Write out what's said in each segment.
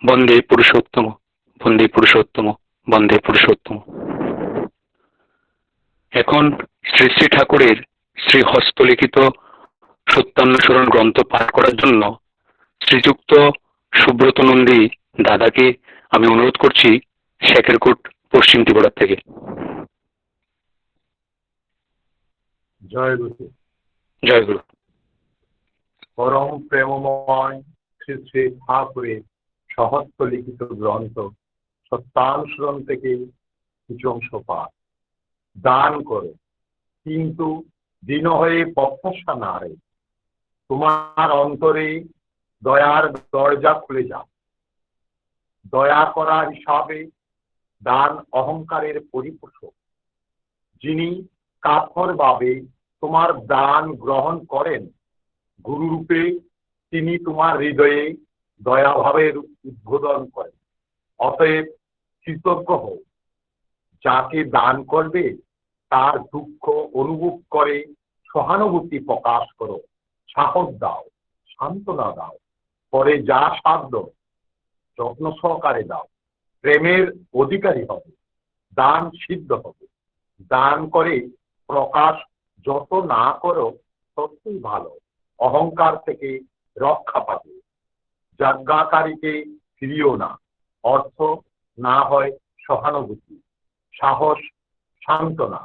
বন্দে পুরুষোত্তম, বন্দে পুরুষোত্তম, বন্দে পুরুষোত্তম। এখন শ্রী শ্রী ঠাকুরের শ্রী হস্তলিখিত সত্যান্বেষণ গ্রন্থ পাঠ করার জন্য শ্রীযুক্ত সুব্রত নন্দী দাদাকে আমি অনুরোধ করছি শেখেরকোট পশ্চিম ত্রিপুরা থেকে। জয় গুরু। জয় গুরু। পরম প্রেমময় শ্রী শ্রী ঠাকুরের সহস্র লিখিত গ্রন্থ সত্যানুসরণ থেকে কিছু অংশ পাঠ দান করো, কিন্তু দীন হয়ে প্রত্যাশা না রে। তোমার অন্তরে দয়ার দরজা খুলে যাও। দয়া করার হিসাবে দান অহংকারের পরিপোষক। যিনি কাতর ভাবে তোমার দান গ্রহণ করেন, গুরুরূপে তিনি তোমার হৃদয়ে দয়াভাবের উদ্বোধন করেন। অতএব কৃতজ্ঞ হও। যাকে দান করবে তার দুঃখ অনুভব করে সহানুভূতি প্রকাশ করো, সাহস দাও, সান্ত্বনা দাও। পরে যা সাধ্য যত্ন সহকারে দাও। প্রেমের অধিকারী হবে, দান সিদ্ধ হবে। দান করে প্রকাশ যত না করো ততই ভালো। অহংকার থেকে রক্ষা পাবে। যাজ্ঞাকারীকে ফিরিও না। অর্থ না হয় সহানুভূতি, সাহস, সান্ত্বনা,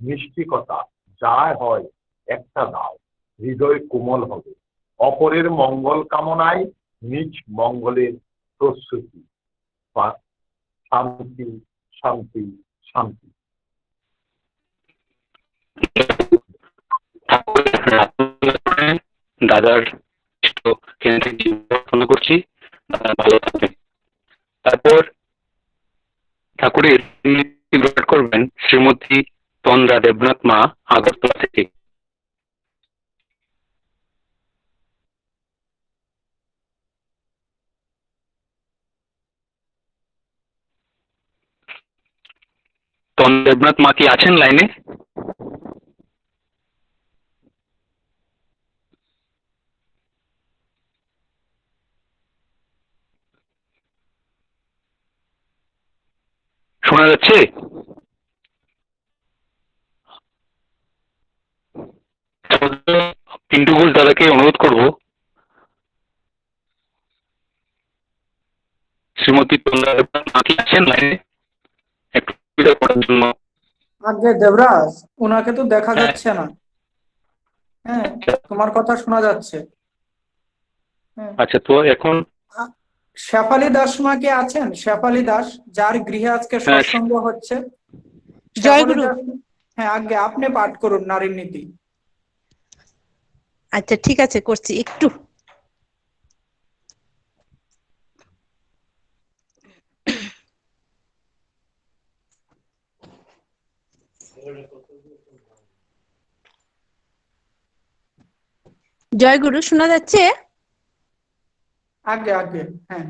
মিষ্টিকতা, যা হয় একটা দাও। হৃদয় কোমল হবে। অপরের মঙ্গল কামনায় নিজ মঙ্গলের প্রস্তুতি। শান্তি, শান্তি, শান্তি। দাদার প্রার্থনা করছি, ভালো থাকবেন। তারপর ঠাকুরের করবেন শ্রীমতী তন্দ্রা দেবনাথ মা আগরতলা থেকে। তন্দ্রা দেবনাথ মা কি আছেন লাইনে? শোনা যাচ্ছে? পিন্টু ঘোষ দাদাকে অনুরোধ করব শ্রীমতী তন্দ্রা দেবনাথ মা কি আছেন লাইনে একটু করার জন্য। আগে দেবরাজ, ওনাকে তো দেখা যাচ্ছে না। হ্যাঁ, তোমার কথা শোনা যাচ্ছে। আচ্ছা, তো এখন শেফালি দাস মা কে আছেন? শেফালি দাস, যার গৃহে আজকে সৎসঙ্গ হচ্ছে। জয় গুরু। হ্যাঁ, আগে আপনি পাঠ করুন নারীর নীতি। আচ্ছা, ঠিক আছে, করছি একটু। জয় গুরু, শোনা যাচ্ছে? আগে আগে, হ্যাঁ।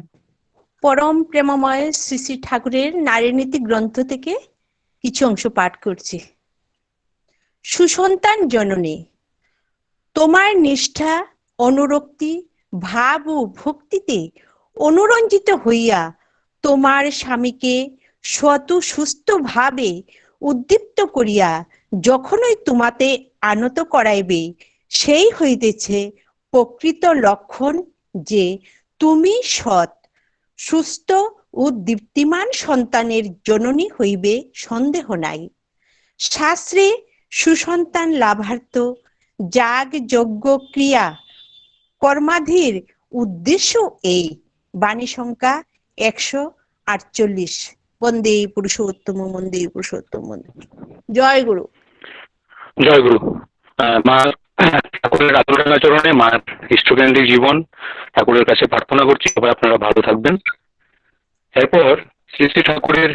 পরম প্রেমময় শ্রী শ্রী ঠাকুরের নারীনীতি গ্রন্থ থেকে কিছু অংশ পাঠ করছি। সুসন্তান জননী, তোমার নিষ্ঠা, অনুরক্তি, ভাব ও ভক্তিতে অনুরঞ্জিত হইয়া তোমার স্বামীকে শত সুস্থ ভাবে উদ্দীপ্ত করিয়া যখনই তোমাতে আনত করাইবে, সেই হইতেছে প্রকৃত লক্ষণ যে তুমি সৎ, সুস্থ ও দীপ্তিমান সন্তানের জননী হইবে, সন্দেহ নাই। শাস্ত্রে সুসন্তান লাভার্থ যাগ যজ্ঞ ক্রিয়া কর্মাধির উদ্দেশ্য এই। বাণী সংখ্যা 148। বন্দে পুরুষোত্তম, বন্দে পুরুষোত্তম। জয় গুরু। জয় গুরু। মা ঠাকুরের আচরণে মার ইষ্টকেন্দ্রিক জীবন ঠাকুরের কাছে প্রার্থনা করছি, সবাই আপনারা ভালো থাকবেন। এরপর শ্রী শ্রী ঠাকুরের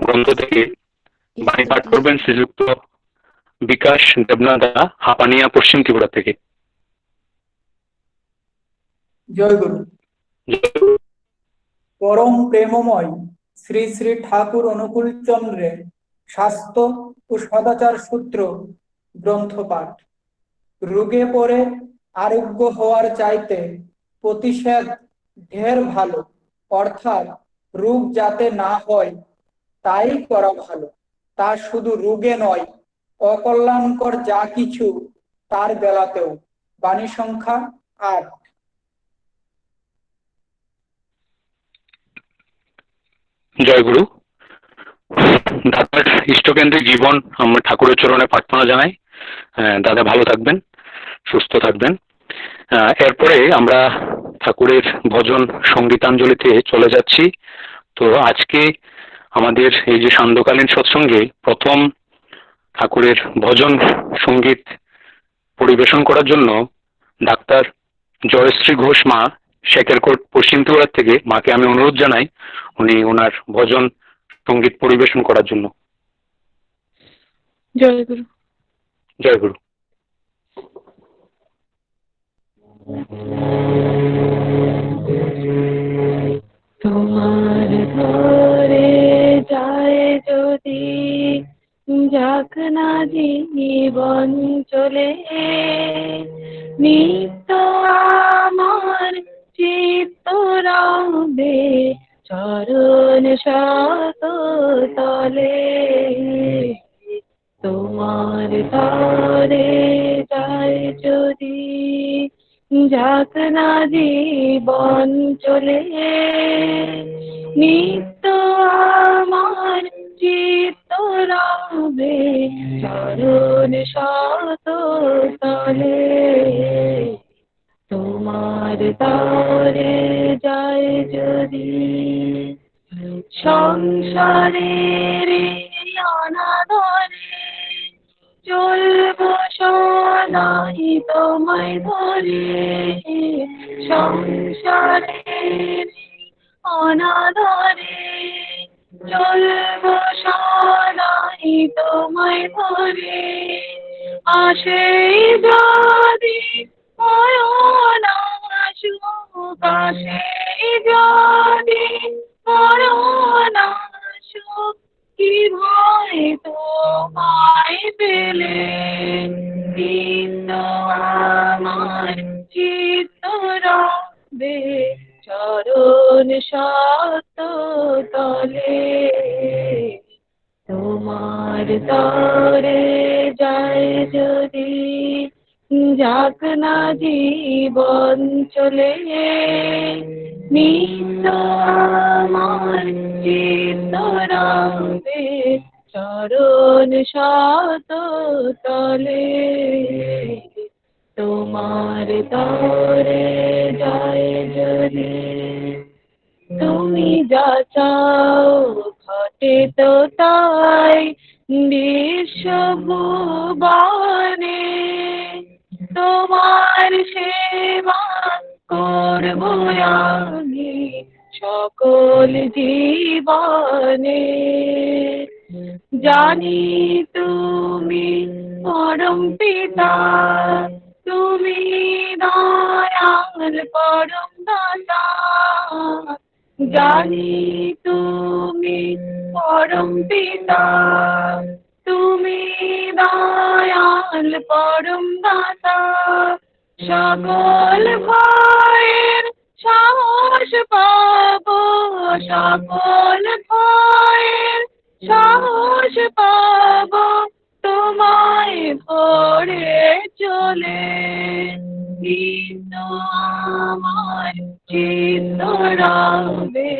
গ্রন্থ থেকে বাণী পাঠ করবেন শ্রীযুক্ত বিকাশ দেবনাথ, হাপানিয়া, পশ্চিম ত্রিপুরা থেকে। জয় গুরু। পরম প্রেমময় শ্রী শ্রী ঠাকুর অনুকূল চন্দ্রের স্বাস্থ্য ও সদাচার সূত্র গ্রন্থ পাঠ। রোগে পড়ে আরোগ্য হওয়ার চাইতে প্রতিষেধ ঢের ভালো, অর্থাৎ রোগ যাতে না হয় তাই করা ভালো। তা শুধু রোগে নয়, অকল্যাণকর যা কিছু তার বেলাতেও। বাণী সংখ্যা 8। জয়গুরু। দাদার ইষ্টকেন্দ্রিক জীবন আমরা ঠাকুরের চরণে প্রার্থনা জানাই। দাদা ভালো থাকবেন, সুস্থ থাকবেন। এরপরে আমরা ঠাকুরের ভজন সঙ্গীতাঞ্জলিতে চলে যাচ্ছি। তো আজকে আমাদের এই যে সান্ধ্যকালীন সৎসঙ্গে প্রথম ঠাকুরের ভজন সঙ্গীত পরিবেশন করার জন্য ডাক্তার জয়শ্রী ঘোষ মা শেখেরকোট পশ্চিম ত্রিপুরা থেকে মাকে আমি অনুরোধ জানাই উনি ওনার ভজন সঙ্গীত পরিবেশন করার জন্য। জয়গুরু। জয়গুরু। তোমার ঘরে যায় যদি যাক না জীবন চলে, নিত্য আমার চিত্ত রবে চরণ শত তলে। তোমার ঘরে যায় যদি যাক না জীবন চলে, নিত্য আমার চিত্ত রবে চরণ শত তলে। তোমার তরে যায় যদি সংসারের অনাদরে, চলব সদাই তোমায় ধরে। সংসারের অনাদরে, চলব সদাই তোমায় ধরে। আসে যদি মরণ আসুক, আসে যদি মরণ আসুক, কি ভয় তোমায় পেলে। কিন্তু আমার চিত্ত রবে চরণ শত তলে। তোমার তরে যায় যদি যাক না জীবন চলে, নিত্য আমার চিত্ত রবে চরণ শত তলে। তোমার তরে যায় যদি তুমি যা চাও ঘটে তো তাই বিশ্বভুবনে। তোমার সেবা করব আমি সকল জীবনে। জানি তুমি পরম পিতা, তুমি দয়াল পরম দাতা। জানি তুমি পরম পিতা, তুমি দয়াল পরম দাতা। সকল ভয়ের সাহস পাবো, সকল ভয়ের সাহস পাবো তোমায় ধরে চলে। কিন্তু আমার চিত্ত রবে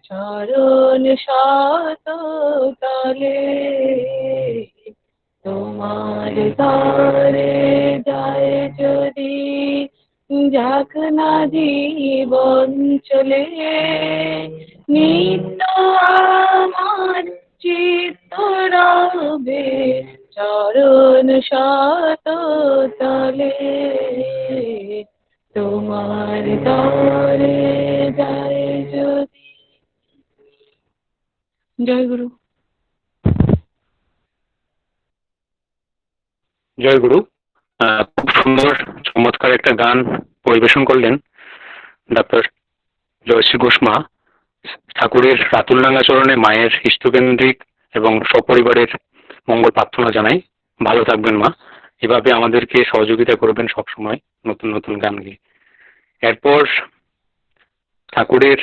চরণ শত তলে। তোমার তরে যায় যদি যাক না জীবন চলে, নিত্য আমার চিত্ত রবে চরণ শত তলে। তোমার তরে যায় যদি। জয়গুরু। জয়গুরু। খুব সুন্দর চমৎকার একটা গান পরিবেশন করলেন ডাক্তার জয়শ্রী ঘোষ মা। ঠাকুরের রাতুলডাঙ্গা চরণে মায়ের ইষ্টকেন্দ্রিক এবং সপরিবারের মঙ্গল প্রার্থনা জানাই। ভালো থাকবেন মা, এভাবে আমাদেরকে সহযোগিতা করবেন সব সময় নতুন নতুন গান গিয়ে। এরপর ঠাকুরের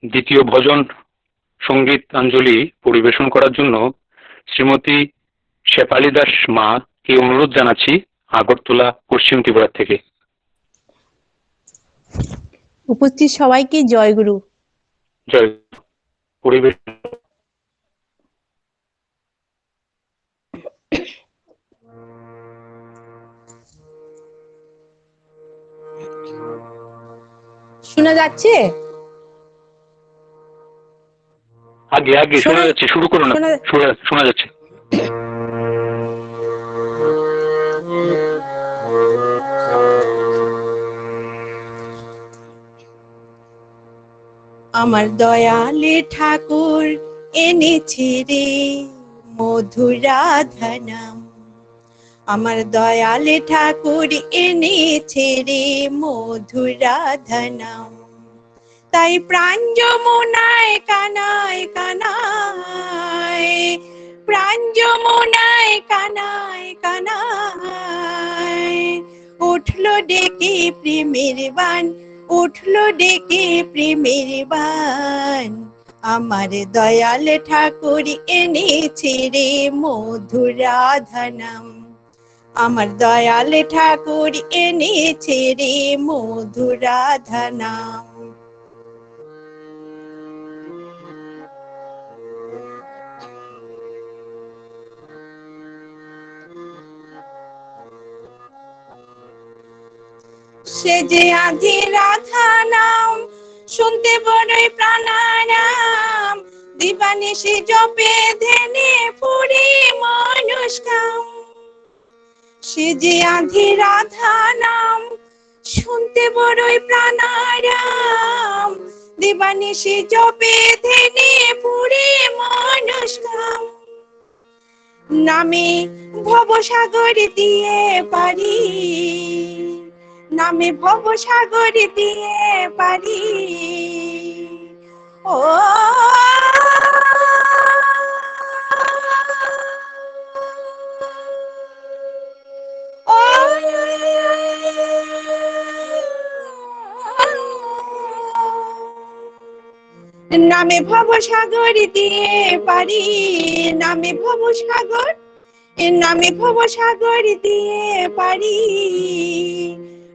দ্বিতীয় ভজন সঙ্গীতাঞ্জলি পরিবেশন করার জন্য শ্রীমতী শেফালী দাস মা কে অনুরোধ জানাচ্ছি আগরতলা পশ্চিম ত্রিপুরা থেকে। উপস্থিত সবাইকে জয়গুরু। জয় পরিবেশ। শোনা যাচ্ছে? আগে আগে শোনা যাচ্ছে, শুরু করো না। শোনা যাচ্ছে। আমার দয়ালে ঠাকুর এনেছে রে মধুরাধা নাম, আমার দয়ালে ঠাকুর এনেছে রে মধুরাধা নাম, তাই প্রাণ যমুনায় কানায় কানায়, প্রাণ যমুনায় কানায় কানায়, উঠলো ডেকে প্রেমের বান, উঠলো ডেকে প্রেমের বান, আমার দয়াল ঠাকুর এনেছে রে মধুরাধা নাম, আমার দয়াল ঠাকুর এনেছে রে মধুরাধা নাম। সে যে আধি রাধা নাম শুনতে বড়ই প্রাণারাম, দিবানিশি জপে ধ্যানে পুরি মানুষ কাম, সে যে আধি রাধা নাম শুনতে বড়ই প্রাণারাম, দিবানিশি জপে ধ্যানে পুরি মানুষ কাম, নামে ভবসাগর দিয়ে পারি, নামে ভবসাগর দিয়ে পারি, ও নামে ভবসাগর দিয়ে পারি, নামে ভবসাগর, নামে ভবসাগর দিয়ে পারি,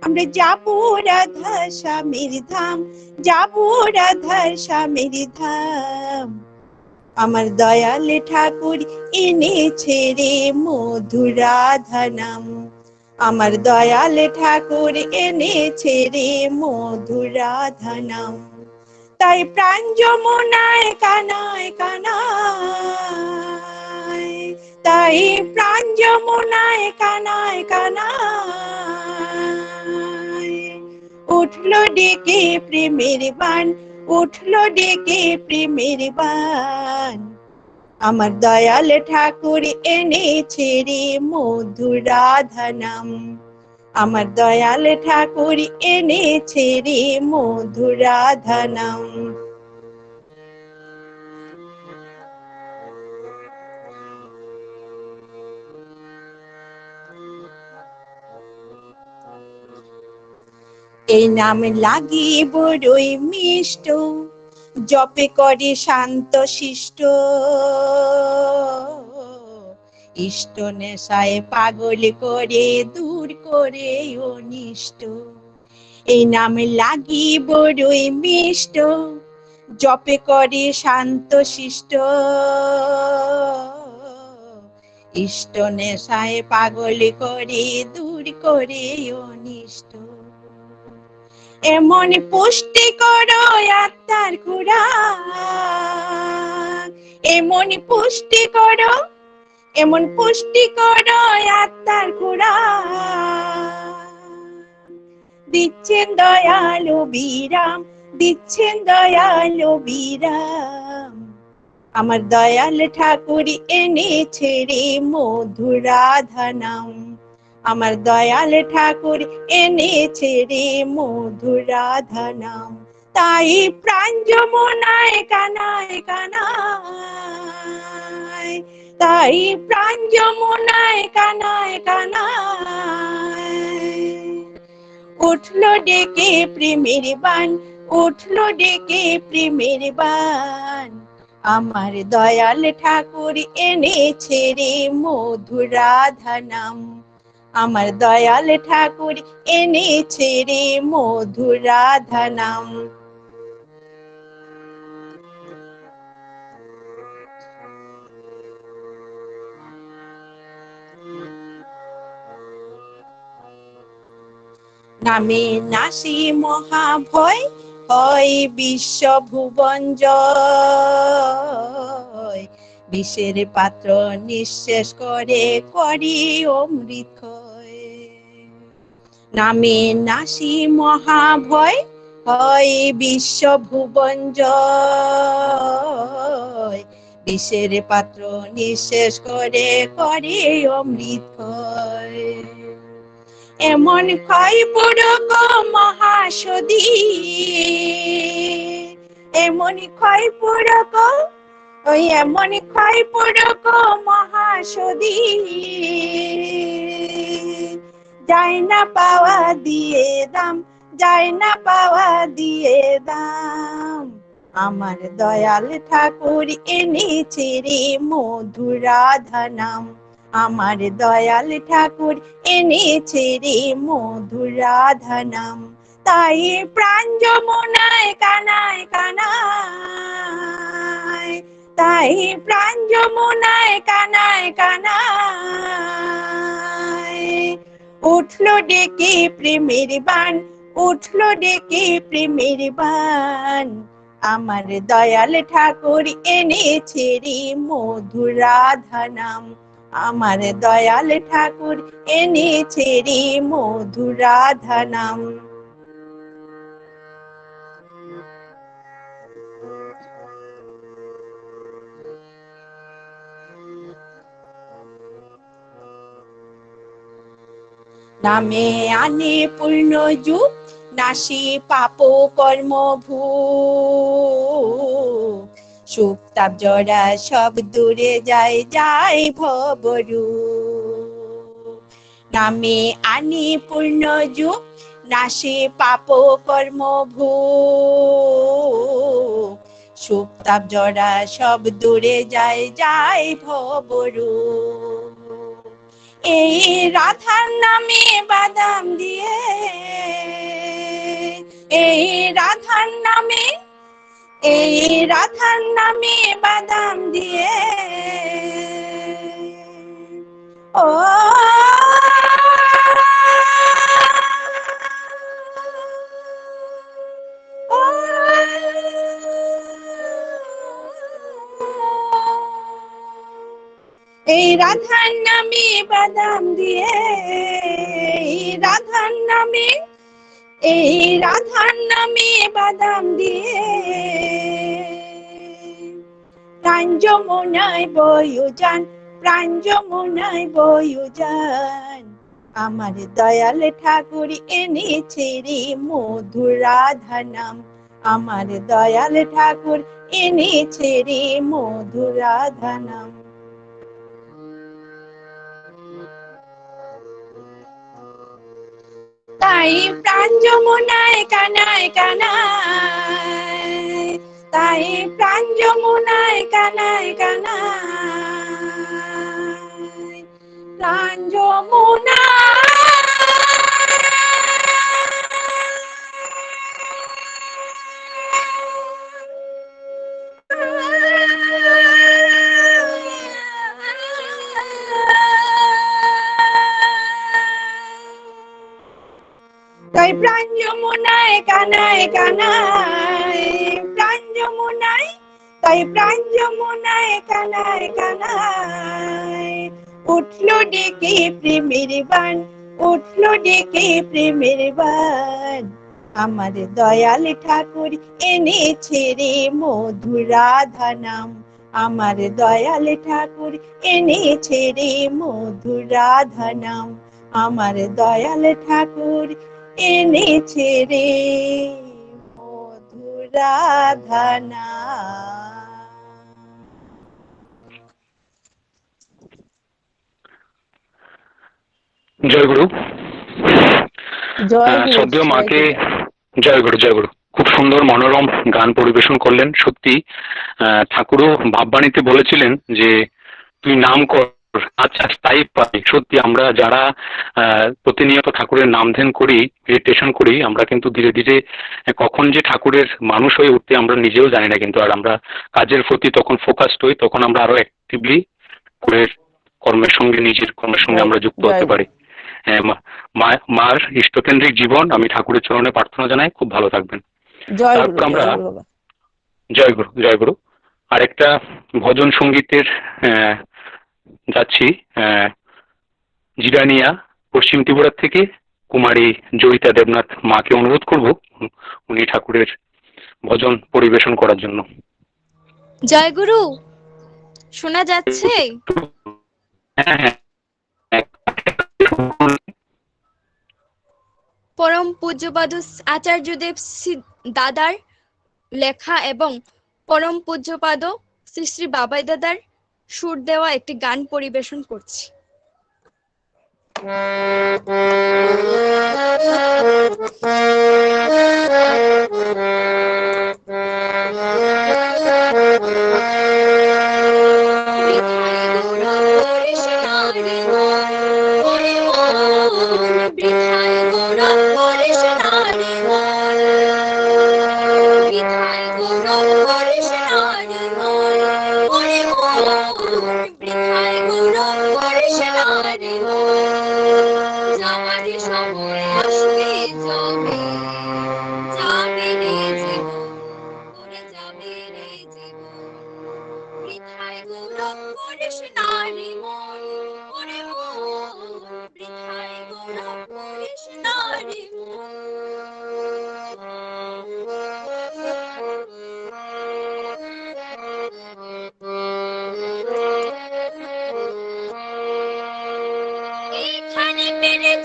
আমরা যাবো রাধা স্বামীর ধাম, যাবো রাধা স্বামীর ধাম, আমার দয়াল ঠাকুর এনেছে রে মধুরাধা নাম, আমার দয়াল ঠাকুর এনেছে রে মধুরাধা নাম, তাই প্রাণ যমুনায় কানায় কানায়, তাই প্রাণ যমুনায় কানায় কানায়, উঠলো ডেকে প্রেমের বান, উঠলো ডেকে প্রেমের বান, আমার দয়াল ঠাকুর এনেছে রে মধুরাধা নাম, আমার দয়াল ঠাকুর এনেছে রে মধুরাধা নাম। এই নাম লাগি বড়ই মিষ্ট, জপে করে শান্ত শিষ্ট, ইষ্ট নেশায় পাগল করে দূর করে অনিষ্ট, এই নাম লাগি বড়ই মিষ্ট, জপে করে শান্ত শিষ্ট, ইষ্ট নেশায় পাগল করে দূর করে অনিষ্ট, এমন পুষ্টি করো আত্মার খুরাক, এমন পুষ্টি করো, এমন পুষ্টি করো আত্মার খুরাক, দিচ্ছেন দয়ালু বিরাম, দিচ্ছেন দয়ালু বিরাম, আমার দয়াল ঠাকুর এনেছে রে মধুরাধা নাম, আমার দয়াল ঠাকুর এনেছে রে মধুরাধা নাম, তাই প্রাণ যমুনায় কানায় কানায়, তাই প্রাণ যমুনায় কানায় কানায়, উঠলো ডেকে প্রেমের বান, উঠলো ডেকে প্রেমের বান, আমার দয়াল ঠাকুর এনেছে রে মধুর রাধা নাম, আমার দয়াল ঠাকুর এনেছে রে মধুর রাধা নাম। নামে নাসি মহাভয়, হয় বিশ্ব ভুবন জয়, বিষের পাত্র নিঃশেষ করে করি অমৃত ক্ষয়। নামে নাসি মহাভয়, হয় বিশ্ব ভুবন জয়, বিষের পাত্র নিঃশেষ করে করে অমৃত ক্ষয়। এমন ক্ষয় পুরক মহাসদী, এমন ক্ষয় পুরক, ওই এমন ক্ষয় পুরক মহাসদী, যায় না পাওয়া দিয়ে দাম, যায় না পাওয়া দিয়ে দাম, আমার দয়াল ঠাকুর এনেছে রে মধুর রাধা নাম, আমার দয়াল ঠাকুর এনেছে রে মধুর রাধা নাম। তাই প্রাণ যমুনায় কানায় কানায়, তাই প্রাণ যমুনায় কানায় কানায়, উঠলো ডেকে প্রেমের বান, উঠলো ডেকে প্রেমের বান, আমার দয়াল ঠাকুর এনেছে রে মধুর রাধা নাম, আমার দয়াল ঠাকুর এনেছে রে মধুর রাধা নাম। নামে আনে পূর্ণ যুগ, নাশি পাপ কর্ম ভূপ, সুখ তাপ জরা সব দূরে যায় যায় ভবরূপ। নামে আনি পূর্ণ যুগ, নাশি পাপ কর্ম ভূপ, সুখ তাপ জরা সব দূরে যায় যায় ভবরূপ। এই রাধার নামে বাদাম দিয়ে, এই রাধার নামে, এই রাধার নামে বাদাম দিয়ে, ও এই রাধার নামে বাদাম দিয়ে, এই রাধার নামে, এই রাধার নামে বাদাম দিয়ে, প্রাণ যমুনায় বয়ে যান, প্রাণ যমুনায় বয়ে যান, আমার দয়াল ঠাকুর এনেছে রে মধুর রাধা নাম, আমার দয়াল ঠাকুর এনেছে রে মধুর রাধা নাম। তাই প্রাণ যমুনায় কানায় কানায়, তাই প্রাণ যমুনায় কানায় কানায়, প্রাণ যমুনায় তাই প্রাণ যমুনায় কানায় কানায়, প্রাণ যমুনায়, তাই প্রাণ যমুনায় কানায় কানায়, উঠলো ডেকে প্রেমের বান, উঠলো ডেকে প্রেমের বান, আমার দয়াল ঠাকুর এনেছে রে মধুর রাধা নাম, আমার দয়াল ঠাকুর এনেছে রে মধুর রাধা নাম, আমার দয়াল ঠাকুর এনেছে রে মধুর রাধা নাম। জয় গুরু। জয় গুরু, শ্রদ্ধেয় জয় মাকে গুরু। জয় গুরু, জয় গুরু। খুব সুন্দর মনোরম গান পরিবেশন করলেন। সত্যি ঠাকুরও ভাববাণীতে বলেছিলেন যে তুই নাম কর, আচ্ছা তাই পাই। সত্যি আমরা যারা প্রতিনিয়ত ঠাকুরের নাম ধ্যান করি, মেডিটেশন করি, আমরা কিন্তু ধীরে ধীরে কখন যে ঠাকুরের মানুষ হয়ে উঠতে আমরা নিজেও জানি না, কিন্তু আর আমরা কাজের প্রতি তখন ফোকাসড হই, তখন আমরা আরো অ্যাক্টিভলি ঠাকুরের কর্মের সঙ্গে, নিজের কর্মের সঙ্গে আমরা যুক্ত হতে পারি। মার ইষ্টকেন্দ্রিক জীবন আমি ঠাকুরের চরণে প্রার্থনা জানাই, খুব ভালো থাকবেন। জয় তারপর গুরু, আমরা জয় গুরু বাবা। জয় গুরু, জয় গুরু। আরেকটা ভজন সঙ্গীতের যাচ্ছি জিরানিয়া পশ্চিম ত্রিপুরা থেকে কুমারী জয়িতা দেবনাথ মাকে অনুরোধ করব উনি ঠাকুরের ভজন পরিবেশন করার জন্য। জয় গুরু, শোনা যাচ্ছে? হ্যাঁ হ্যাঁ, পরম পূজ্যপাদ আচার্যদেব দাদার লেখা এবং পরম পূজ্যপাদ শ্রী শ্রী বাবাই দাদার সুর দেওয়া একটি গান পরিবেশন করছি।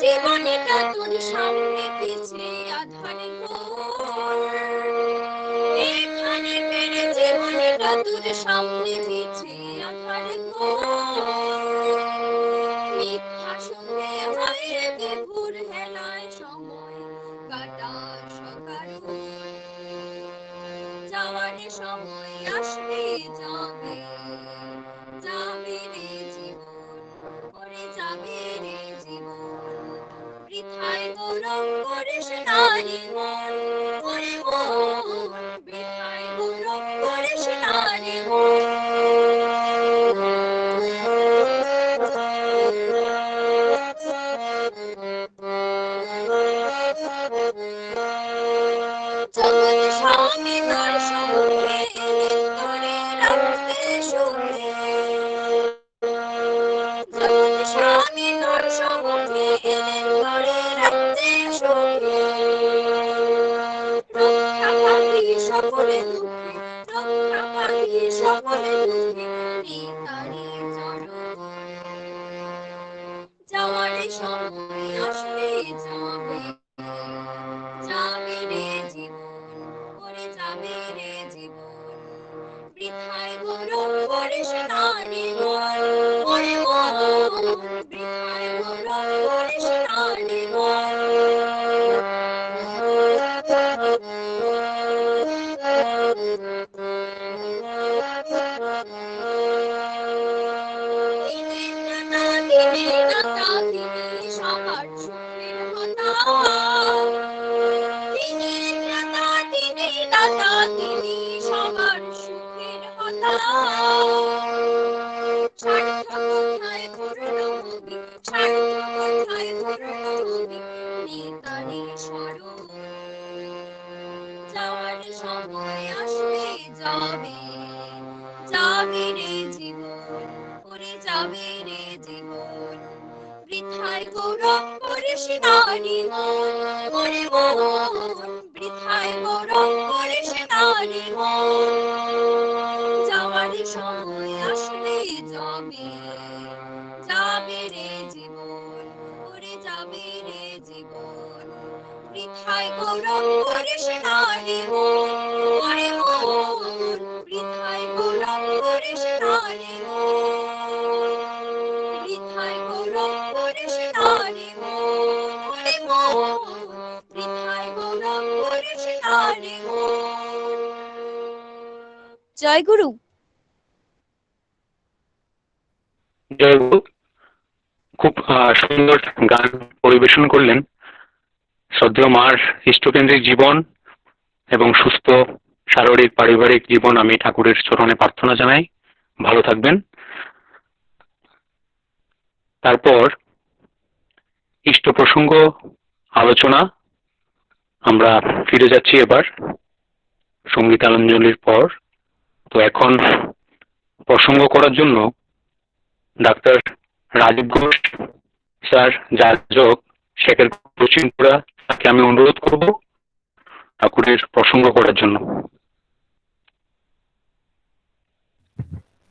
জীবনটা তোর সামনে পিছিয়ে আধারে এখানে মেরে জীবনটা তোর সামনে পিছিয়ে আধারে মিথ্যা সঙ্গে হয় বিভুর হেলায় সময় কাটা সকাল যাওয়ার সময় আসবে যাবে যাবে রে জীবন করে যাবে রে জীবন বৃথায় গৌরব করিস নারী মন করে মন বৃথায় গৌরব করিস নারী মন জগৎ স্বামী তার সঙ্গে করে রাখতে শুনে জগৎ স্বামী তার সঙ্গে করে রাখতে শুনে রক্ষা পাখি সকলে দুঃখে রক্ষা পাখি সকলে দুঃখে তারি চরণ যাওয়ার সময় আসলে যাবে যাবে রে জীবন করে যাবে রে জীবন বৃথায় গৌরব করিস নারী মন করে মন বৃথায় গৌরব করিস নারী মন সবার সুখের কথা তিনি সবার সুখের কথা স্বার্থ কোথায় পূর্ণ হবি স্বার্থ কোথায় পূর্ণ হবি নিতারি স্মরণ যাওয়ার সময় আসলে যাবে যাবে রে জীবন করে যাবে রে জীবন বৃথায় গৌরব করিস নারী মন করে মন বৃথায় গৌরব করিস নারী মন যাওয়ার সময় আসলে যাবে যাবে রে জীবন করে যাবে রে জীবন বৃথায় গৌরব করিস নারী মন করে মন বৃথায় গৌরব করিস নারী মন বৃথায় গৌরব করিস নারী মন করে মন বৃথায় গৌরব করিস নারী জয় গুরু। জয় গুরু। খুব সুন্দর গান পরিবেশন করলেন। শ্রদ্ধেয় মার ইষ্টকেন্দ্রিক জীবন এবং সুস্থ শারীরিক পারিবারিক জীবন আমি ঠাকুরের চরণে প্রার্থনা জানাই। ভালো থাকবেন। তারপর ইষ্ট প্রসঙ্গ আলোচনা আমরা ফিরে যাচ্ছি এবার সঙ্গীতাঞ্জলির পর। তো এখন প্রসঙ্গ করার জন্য ডাক্তার রাজীব ঘোষ স্যার, যাজক শেখের পশ্চিমপুরা, তাকে আমি অনুরোধ করব ঠাকুরের প্রসঙ্গ করার জন্য।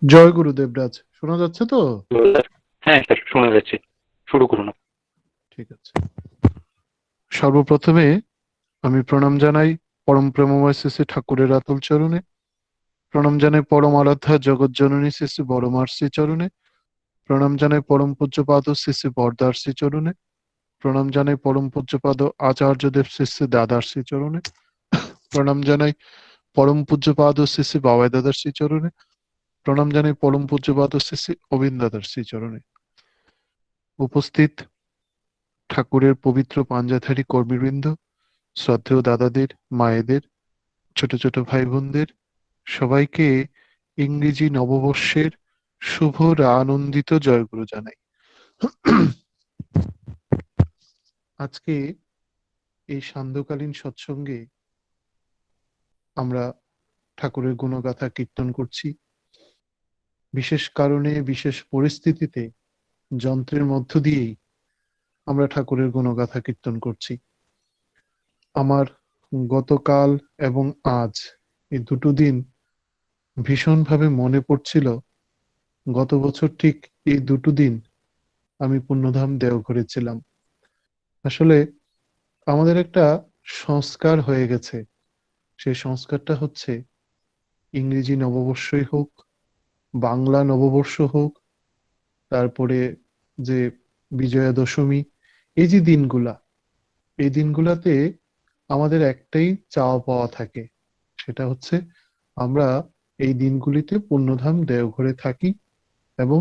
জয় গুরু দেবরাজ, শোনা যাচ্ছে তো? হ্যাঁ স্যার, শোনা যাচ্ছে, শুরু করুন। ঠিক আছে। সর্বপ্রথমে আমি প্রণাম জানাই পরম প্রেমময় শ্রী শ্রী ঠাকুরের আতুল চরণে, প্রণাম জানাই পরম আরাধ্যা জগৎ জননী শ্রী শ্রী বড়মার শ্রী চরণে, প্রণাম জানাই পরম পূজ্যপাদ শ্রী শ্রী বরদার শ্রী চরণে, প্রণাম জানাই পরম পূজ্যপাদ আচার্যদেব শ্রী শ্রী দাদার শ্রী চরণে, প্রণাম জানাই পরম পূজ্যপাদ শ্রী শ্রী বাবাই দাদার শ্রী চরণে, প্রণাম জানাই পরম পূজ্যপাদ শ্রী শ্রী অবিন্দ দাদার শ্রী চরণে। উপস্থিত ঠাকুরের পবিত্র পাঞ্জাধারী কর্মীবৃন্দ, শ্রদ্ধেয় দাদাদের, মায়েদের, ছোট ছোট ভাই বোনদের সবাইকে ইংরেজি নববর্ষের শুভ আনন্দিত জয়গুরু জানাই। আজকে এই সান্ধ্যকালীন সৎসঙ্গে আমরা ঠাকুরের গুণগাথা কীর্তন করছি। বিশেষ কারণে, বিশেষ পরিস্থিতিতে যন্ত্রের মধ্য দিয়েই আমরা ঠাকুরের গুণগাথা কীর্তন করছি। আমার গতকাল এবং আজ এই দুটো দিন ভীষণভাবে মনে পড়ছিল, গত বছর ঠিক এই দুটো দিন আমি পুণ্যধাম দেওঘরে ছিলাম। আসলে আমাদের একটা সংস্কার হয়ে গেছে। সেই সংস্কারটা হচ্ছে ইংরেজি নববর্ষই হোক, বাংলা নববর্ষ হোক, তারপরে যে বিজয়া দশমী, এই যে দিনগুলা, এই দিনগুলাতে আমাদের একটাই চাওয়া পাওয়া থাকে, সেটা হচ্ছে আমরা এই দিনগুলিতে পুণ্যধাম দেওঘরে থাকি এবং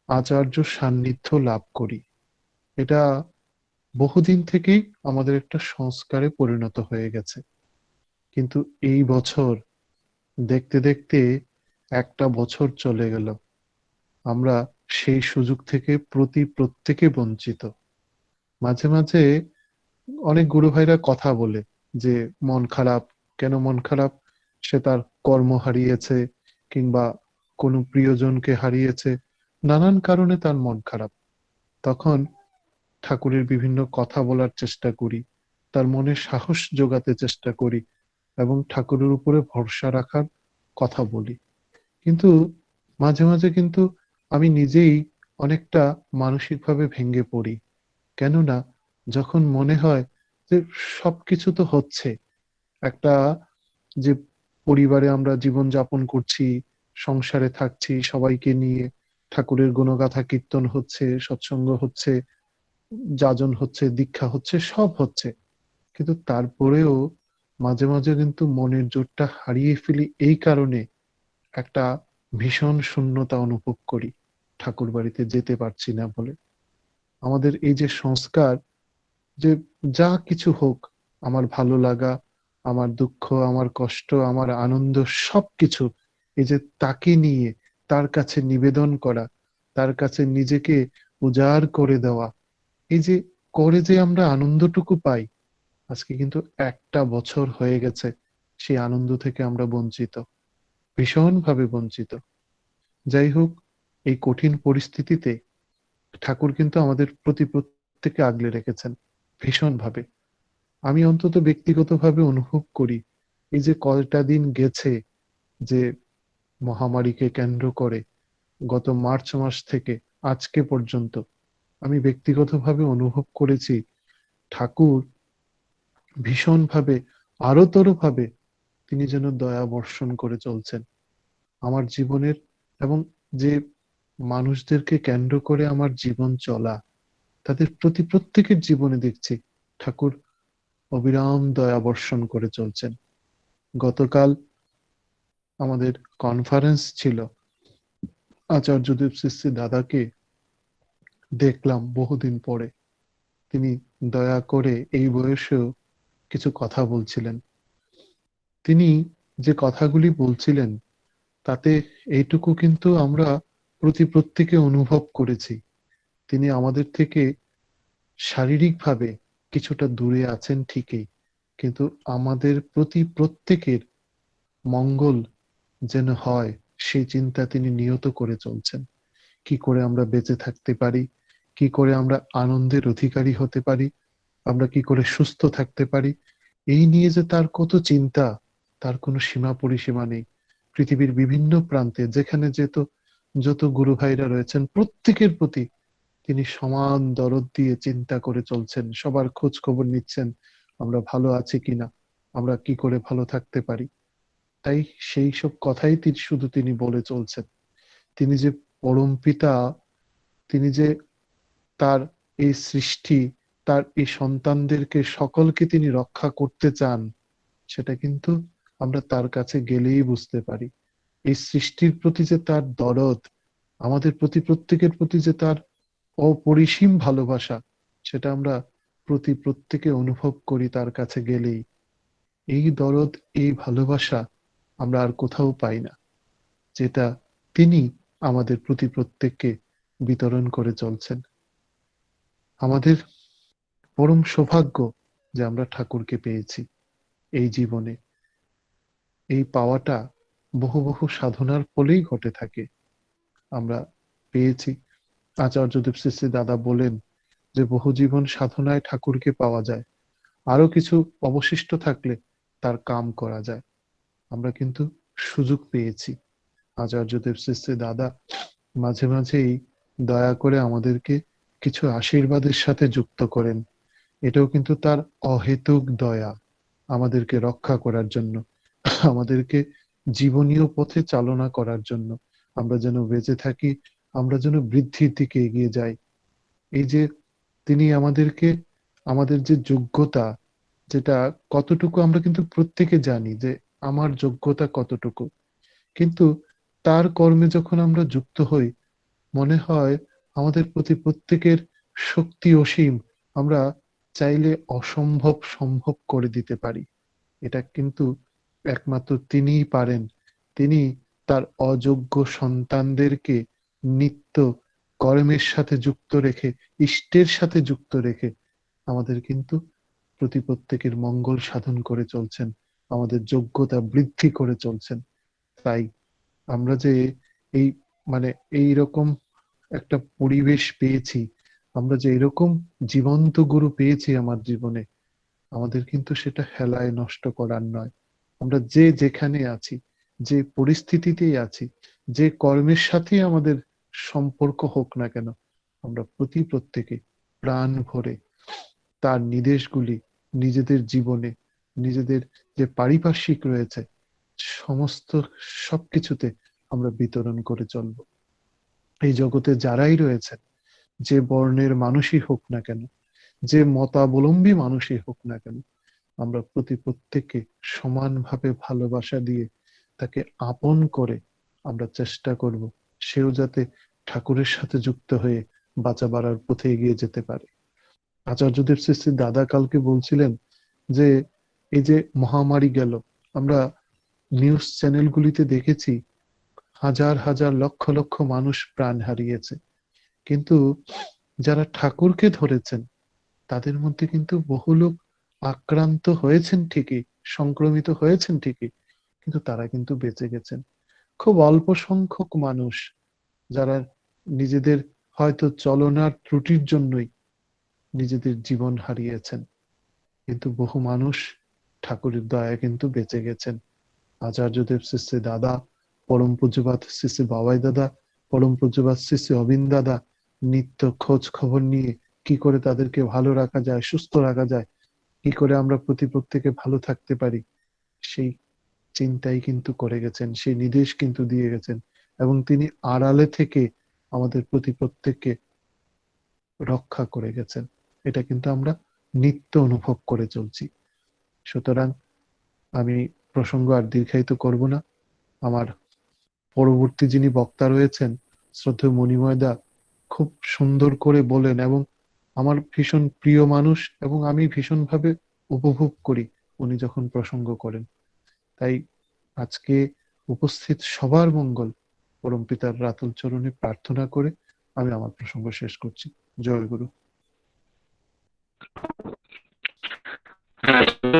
আচার্য সান্নিধ্য লাভ করি। এটা বহুদিন থেকেই আমাদের একটা সংস্কারে পরিণত হয়ে গেছে। কিন্তু এই বছর দেখতে দেখতে একটা বছর চলে গেল, আমরা সেই সুযোগ থেকে প্রত্যেকে বঞ্চিত। মাঝে মাঝে অনেক গুরু ভাইরা কথা বলে যে মন খারাপ, কেন মন খারাপ? সে তার কর্ম হারিয়েছে কিংবা কোনো প্রিয়জনকে হারিয়েছে, নানান কারণে তার মন খারাপ। তখন ঠাকুরের বিভিন্ন কথা বলার চেষ্টা করি, তার মনে সাহস যোগাতে চেষ্টা করি এবং ঠাকুরের উপরে ভরসা রাখার কথা বলি। কিন্তু মাঝে মাঝে কিন্তু আমি নিজেই অনেকটা মানসিকভাবে ভেঙে পড়ি। কেননা যখন মনে হয় যে সবকিছু তো হচ্ছে, একটা যে পরিবারে আমরা জীবন যাপন করছি, সংসারে থাকছি সবাইকে নিয়ে, ঠাকুরের গুণগাথা কীর্তন হচ্ছে, সৎসঙ্গ হচ্ছে, যাজন হচ্ছে, দীক্ষা হচ্ছে, সব হচ্ছে, কিন্তু তারপরেও মাঝে মাঝে কিন্তু মনের জোরটা হারিয়ে ফেলি। এই কারণে একটা ভীষণ শূন্যতা অনুভব করি, ঠাকুর বাড়িতে যেতে পারছি না বলে। আমাদের এই যে সংস্কার, যে যা কিছু হোক, আমার ভালো লাগা, আমার দুঃখ, আমার কষ্ট, আমার আনন্দ, সবকিছু এই যে তাকে নিয়ে তার কাছে নিবেদন করা, তার কাছে নিজেকে উজাড় করে দেওয়া, এই যে করে যে আমরা আনন্দটুকু পাই, আজকে কিন্তু একটা বছর হয়ে গেছে সেই আনন্দ থেকে আমরা বঞ্চিত, ভীষণভাবে বঞ্চিত। যাই হোক, এই কঠিন পরিস্থিতিতে ঠাকুর কিন্তু আমাদের প্রত্যেককে আগলে রেখেছেন ভীষণভাবে। আমি অন্তত ব্যক্তিগতভাবে অনুভব করি, এই যে কয়টা দিন গেছে যে মহামারীকে কেন্দ্র করে, গত মার্চ মাস থেকে আজকে পর্যন্ত আমি ব্যক্তিগতভাবে অনুভব করেছি ঠাকুর ভীষণভাবে, আরোতর ভাবে তিনি যেন দয়া বর্ষণ করে চলছেন আমার জীবনের, এবং যে মানুষদেরকে কেন্দ্র করে আমার জীবন চলা, তাদের প্রত্যেকের জীবনে দেখছি ঠাকুর অবিরাম দয়া বর্ষণ করে চলছেন। গতকাল আমাদের কনফারেন্স ছিল, আচার্যদেব শ্রী দাদাকে দেখলাম বহুদিন পরে। তিনি দয়া করে এই বয়সেও কিছু কথা বলছিলেন। তিনি যে কথাগুলি বলছিলেন তাতে এইটুকু কিন্তু আমরা প্রত্যেকে অনুভব করেছি, তিনি আমাদের থেকে শারীরিকভাবে কিছুটা দূরে আছেন ঠিকই, কিন্তু আমাদের প্রত্যেকের মঙ্গল যেন হয় সেই চিন্তা তিনি নিয়ত করে চলছেন। কি করে আমরা বেঁচে থাকতে পারি, কি করে আমরা আনন্দের অধিকারী হতে পারি, আমরা কি করে সুস্থ থাকতে পারি, এই নিয়ে যে তার কত চিন্তা, তার কোনো সীমা পরিসীমা নেই। পৃথিবীর বিভিন্ন প্রান্তে যেখানে যত গুরু ভাইরা রয়েছেন প্রত্যেকের প্রতি তিনি সমান দরদ দিয়ে চিন্তা করে চলছেন, সবার খোঁজ খবর নিচ্ছেন, আমরা ভালো আছি কিনা, আমরা কি করে ভালো থাকতে পারি। তাই সেই সব কথাই তিনি বলে চলছেন। তিনি যে পরম পিতা, তিনি যে তার এই সৃষ্টি, তার এই সন্তানদেরকে সকলকে তিনি রক্ষা করতে চান, সেটা কিন্তু আমরা তার কাছে গেলেই বুঝতে পারি। এই সৃষ্টির প্রতি যে তার দরদ, আমাদের প্রত্যেকের প্রতি যে তার অপরিসীম ভালোবাসা, সেটা আমরা প্রত্যেকে অনুভব করি তার কাছে গেলেই। এই দরদ, এই ভালোবাসা আমরা আর কোথাও পাই না, যেটা তিনি আমাদের প্রত্যেককে বিতরণ করে চলছেন। আমাদের পরম সৌভাগ্য যে আমরা ঠাকুরকে পেয়েছি এই জীবনে। এই পাওয়াটা বহু সাধনার ফলেই ঘটে থাকে, আমরা পেয়েছি। আচার্যদেব শ্রী দাদা বলেন যে বহু জীবন সাধনায় ঠাকুরকে পাওয়া যায়, আরো কিছু অবশিষ্ট থাকলে তার কাম করা যায়। আমরা কিন্তু সুযোগ পেয়েছি। আচার্যদেব শ্রী দাদা মাঝে মাঝেই দয়া করে আমাদেরকে কিছু আশীর্বাদের সাথে যুক্ত করেন। এটাও কিন্তু তার অহেতুক দয়া, আমাদেরকে রক্ষা করার জন্য, আমাদেরকে জীবনীয় পথে চালনা করার জন্য, আমরা যেন বেঁচে থাকি, আমরা যেন বৃদ্ধির দিকে এগিয়ে যাই। এই যে তিনি আমাদেরকে, আমাদের যে যোগ্যতা, যেটা কতটুকু আমরা কিন্তু প্রত্যেকে জানি যে আমার যোগ্যতা কতটুকু, কিন্তু তার কর্মে যখন আমরা যুক্ত হই মনে হয় আমাদের প্রতি প্রত্যেকের শক্তি অসীম, আমরা চাইলে অসম্ভব সম্ভব করে দিতে পারি। এটা কিন্তু একমাত্র তিনিই পারেন। তিনি তার অযোগ্য সন্তানদেরকে নিত্য কর্মের সাথে যুক্ত রেখে, ইষ্টের সাথে যুক্ত রেখে আমাদের কিন্তু প্রত্যেকের মঙ্গল সাধন করে চলছেন, আমাদের যোগ্যতা বৃদ্ধি করে চলছেন। তাই আমরা যে এই এই রকম একটা পরিবেশ পেয়েছি, আমরা যে এরকম জীবন্ত গুরু পেয়েছি আমার জীবনে, আমাদের কিন্তু সেটা হেলায় নষ্ট করার নয়। আমরা যে যেখানে আছি, যে পরিস্থিতিতেই আছি, যে কর্মের সাথে আমাদের সম্পর্ক হোক না কেন, আমরা প্রত্যেকে প্রাণ ভরে তার নির্দেশগুলি নিজেদের জীবনে, নিজেদের যে পারিপার্শ্বিক রয়েছে সমস্ত সবকিছুতে আমরা বিতরণ করে চলব। এই জগতে যারাই রয়েছেন, যে বর্ণের মানুষই হোক না কেন, যে মতাবলম্বী মানুষই হোক না কেন, আমরা প্রত্যেককে সমানভাবে ভালোবাসা দিয়ে তাকে আপন করে আমরা চেষ্টা করব সেও যাতে ঠাকুরের সাথে যুক্ত হয়ে বাঁচা বাড়ার পথে এগিয়ে যেতে পারে। আচার্যদেব শ্রী দাদা কালকে বলছিলেন যে এই যে মহামারী গেল, আমরা নিউজ চ্যানেলগুলিতে দেখেছি হাজার হাজার লক্ষ লক্ষ মানুষ প্রাণ হারিয়েছে, কিন্তু যারা ঠাকুরকে ধরেছেন তাদের মধ্যে কিন্তু বহু লোক আক্রান্ত হয়েছেন ঠিকই, সংক্রমিত হয়েছেন ঠিকই, কিন্তু তারা কিন্তু বেঁচে গেছেন। খুব অল্প সংখ্যক মানুষ যারা নিজেদের হয়তো চলনার ত্রুটির জন্যই নিজেদের জীবন হারিয়েছেন, কিন্তু বহু মানুষ ঠাকুরের দয়া কিন্তু বেঁচে গেছেন। আচার্যদেব শ্রী দাদা, পরম পূজ্যপাত শ্রী বাবাই দাদা, পরম পূজ্যপাত শ্রী অবিন্দ দাদা নিত্য খোঁজ খবর নিয়ে কি করে তাদেরকে ভালো রাখা যায়, সুস্থ রাখা যায়, কি করে আমরা প্রত্যেকে ভালো থাকতে পারি, সেই চিন্তাই কিন্তু করে গেছেন, সেই নির্দেশ কিন্তু দিয়ে গেছেন, এবং তিনি আড়ালে থেকে আমাদের প্রত্যেককে রক্ষা করে গেছেন। এটা কিন্তু আমরা নিত্য অনুভব করে চলছি। সুতরাং আমি প্রসঙ্গ আর দীর্ঘায়িত করব না। আমার পরবর্তী যিনি বক্তা রয়েছেন শ্রদ্ধেয় মণিময়দা খুব সুন্দর করে বলেন, এবং আমার ভীষণ প্রিয় মানুষ, এবং আমি ভীষণভাবে উপভোগ করি উনি যখন প্রসঙ্গ করেন। তাই আজকে উপস্থিত সবার মঙ্গল পরম পিতার রাতুল চরণে প্রার্থনা করে আমি আমার প্রসঙ্গ শেষ করছি। জয় গুরু।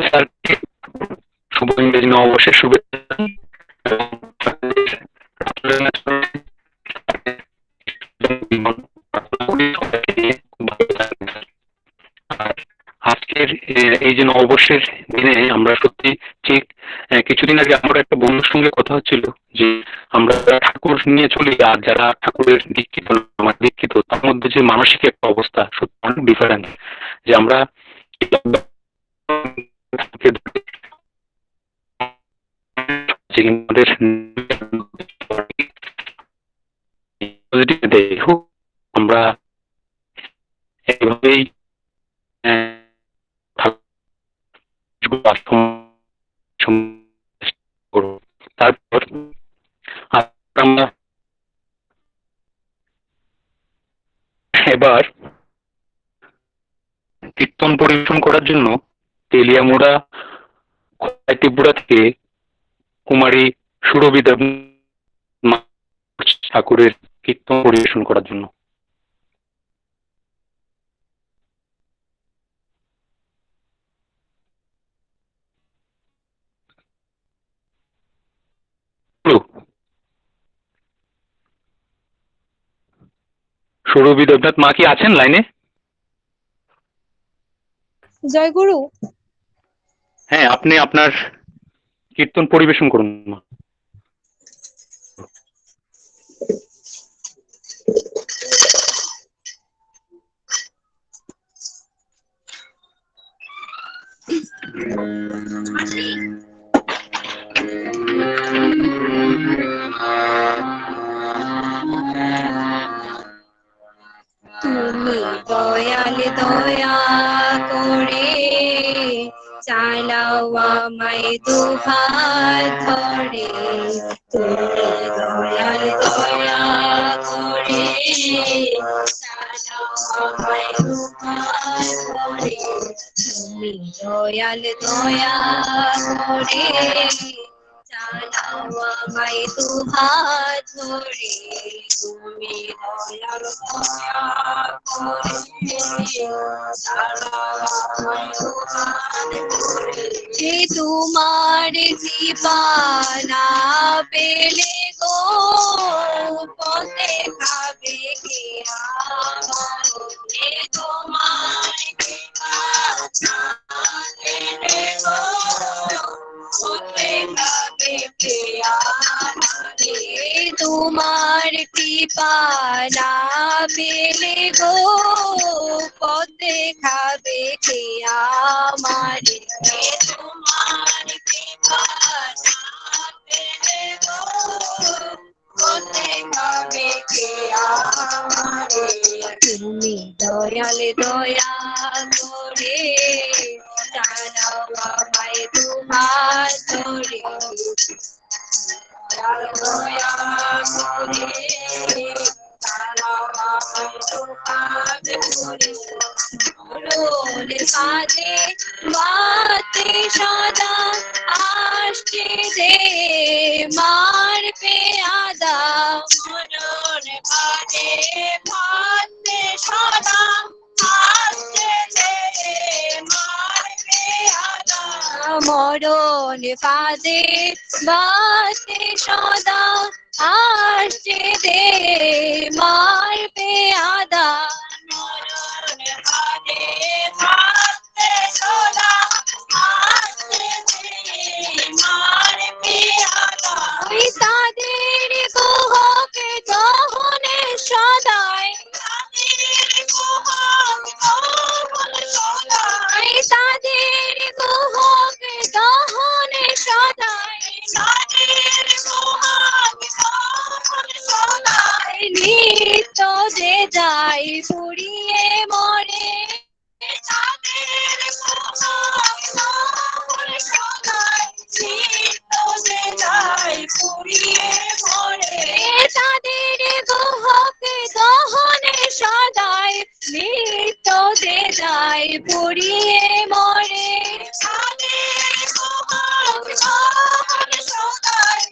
স্যারকে শুভ ইংরেজি নববর্ষের শুভেচ্ছা আজকের এই যে নববর্ষের দিনে আমরা সত্যি ঠিক কিছুদিন আগে আমার একটা বন্ধুর সঙ্গে কথা হচ্ছিল যে আমরা ঠাকুর নিয়ে চলি, আর যারা ঠাকুরের দীক্ষিত আমার দীক্ষিত তার মধ্যে যে মানসিক একটা অবস্থা সত্যি অনেক ডিফারেন্ট। যে আমরা আমাদের আমরা এইভাবেই তারপর আমরা এবার কীর্তন পরিবেশন করার জন্য তেলিয়ামুড়া ত্রিপুরা থেকে কুমারী সুরভি দেব ঠাকুরের কীর্তন পরিবেশন করার জন্য। সুরভি দেবনাথ মা কি আছেন লাইনে? জয়গুরু। হ্যাঁ, আপনি আপনার কীর্তন পরিবেশন করুন মা। তুমি দয়াল দয়া করে চালাও আমায় দুহাত ধরে, তুমি দয়াল দয়া করে চালাও আমায় দুহাত ধরে, তুমি দয়াল দয়া করে চালাও আমায় দুহাত ধরে, তুমি দয়াল দয়া করে চালাও আমায় দুহাত ধরে। তোমার কৃপা না পেলে গো পথে খাবে কে আমার, তোমার কৃপা না পেলে গো পথে খাবে কে আমারে, তোমার কৃপা না পেলে গো পথে খাবে কে আমারে, তোমার কৃপা না পেলে গো পথে খাবে কে আমারে, তুমি দয়াল দয়া করে চালাও আমায় দুহাত ধরে, দয়াল দয়া করে চালাও আমায় দুহাত ধরে, মরণ ফাঁদে বাতে সদা আসছে যে মার পেয়াদা, মরণ ফাঁদে বাতে সদা আসছে যে মার পেয়াদা, মরণ ফাঁদে বাতে সদা আসছে যে মার পেয়াদা, মরণ ফাঁদে বাতে সদা আসছে যে মার পেয়াদা, ওই তাদের কুহক দহনে সদাই, তাদের কুহক দহনে সদাই, তাদের কুহক দহনে সদাই, তাদের কুহক দহনে সদাই, নিত্য যে যাই পুড়িয়ে মরে মরে তাদের সোহাগ দহন সদাই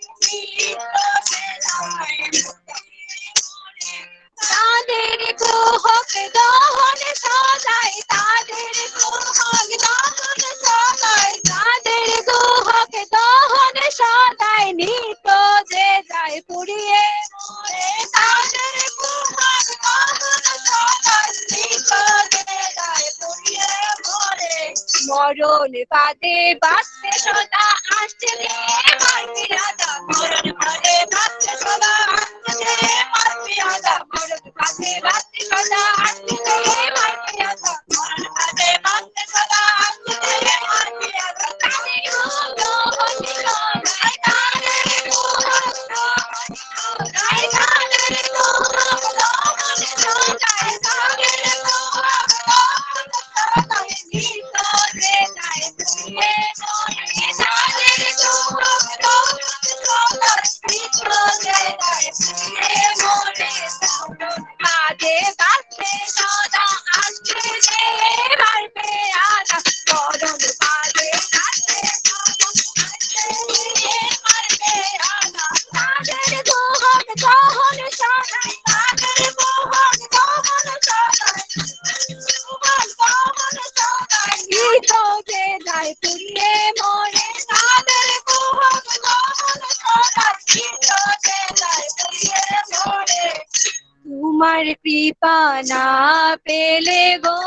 তাদের কুহক দহন সদাই তাদের কুহক দহন সদাই তাদের কুহক দহন সদাই নিত যে যায় পুড়িয়ে মরে তাদের কুহক দহন সদাই নিত যে যায় পুড়িয়ে মরে মরণ বাদে বাঁচতে সদা আসছে রে মারবি রাজা মরণ বাদে বাঁচতে সদা আসছে রে মারবি রাজা মরণ বাদে বাঁচতে সদা আসছে রে মারবি রাজা মরণ বাদে বাঁচতে সদা আসছে রে মারবি রাজা তাদের দহন সদাই তাদের কুহক দহন সদাই তাদের কুহক দহন সদাই তাদের কুহক দহন সদাই নিত যে যায় পুড়িয়ে মরে তাদের কুহক দহন সদাই নিত যে যায় পুড়িয়ে মরে বাদে বাঁচতে সদা আসছে যে মারবে রাজা মরণ বাদে বাঁচতে সদা আসছে যে মারবে রাজা তাদের কুহক দহন সদাই তাদের কুহক দহন সদাই কুহক দহন সদাই নিত যে যায় পুড়িয়ে মরে তাদের কুহক দহন সদাই নিত যে যায় পুড়িয়ে মরে তোমার কৃপা না পেলে গো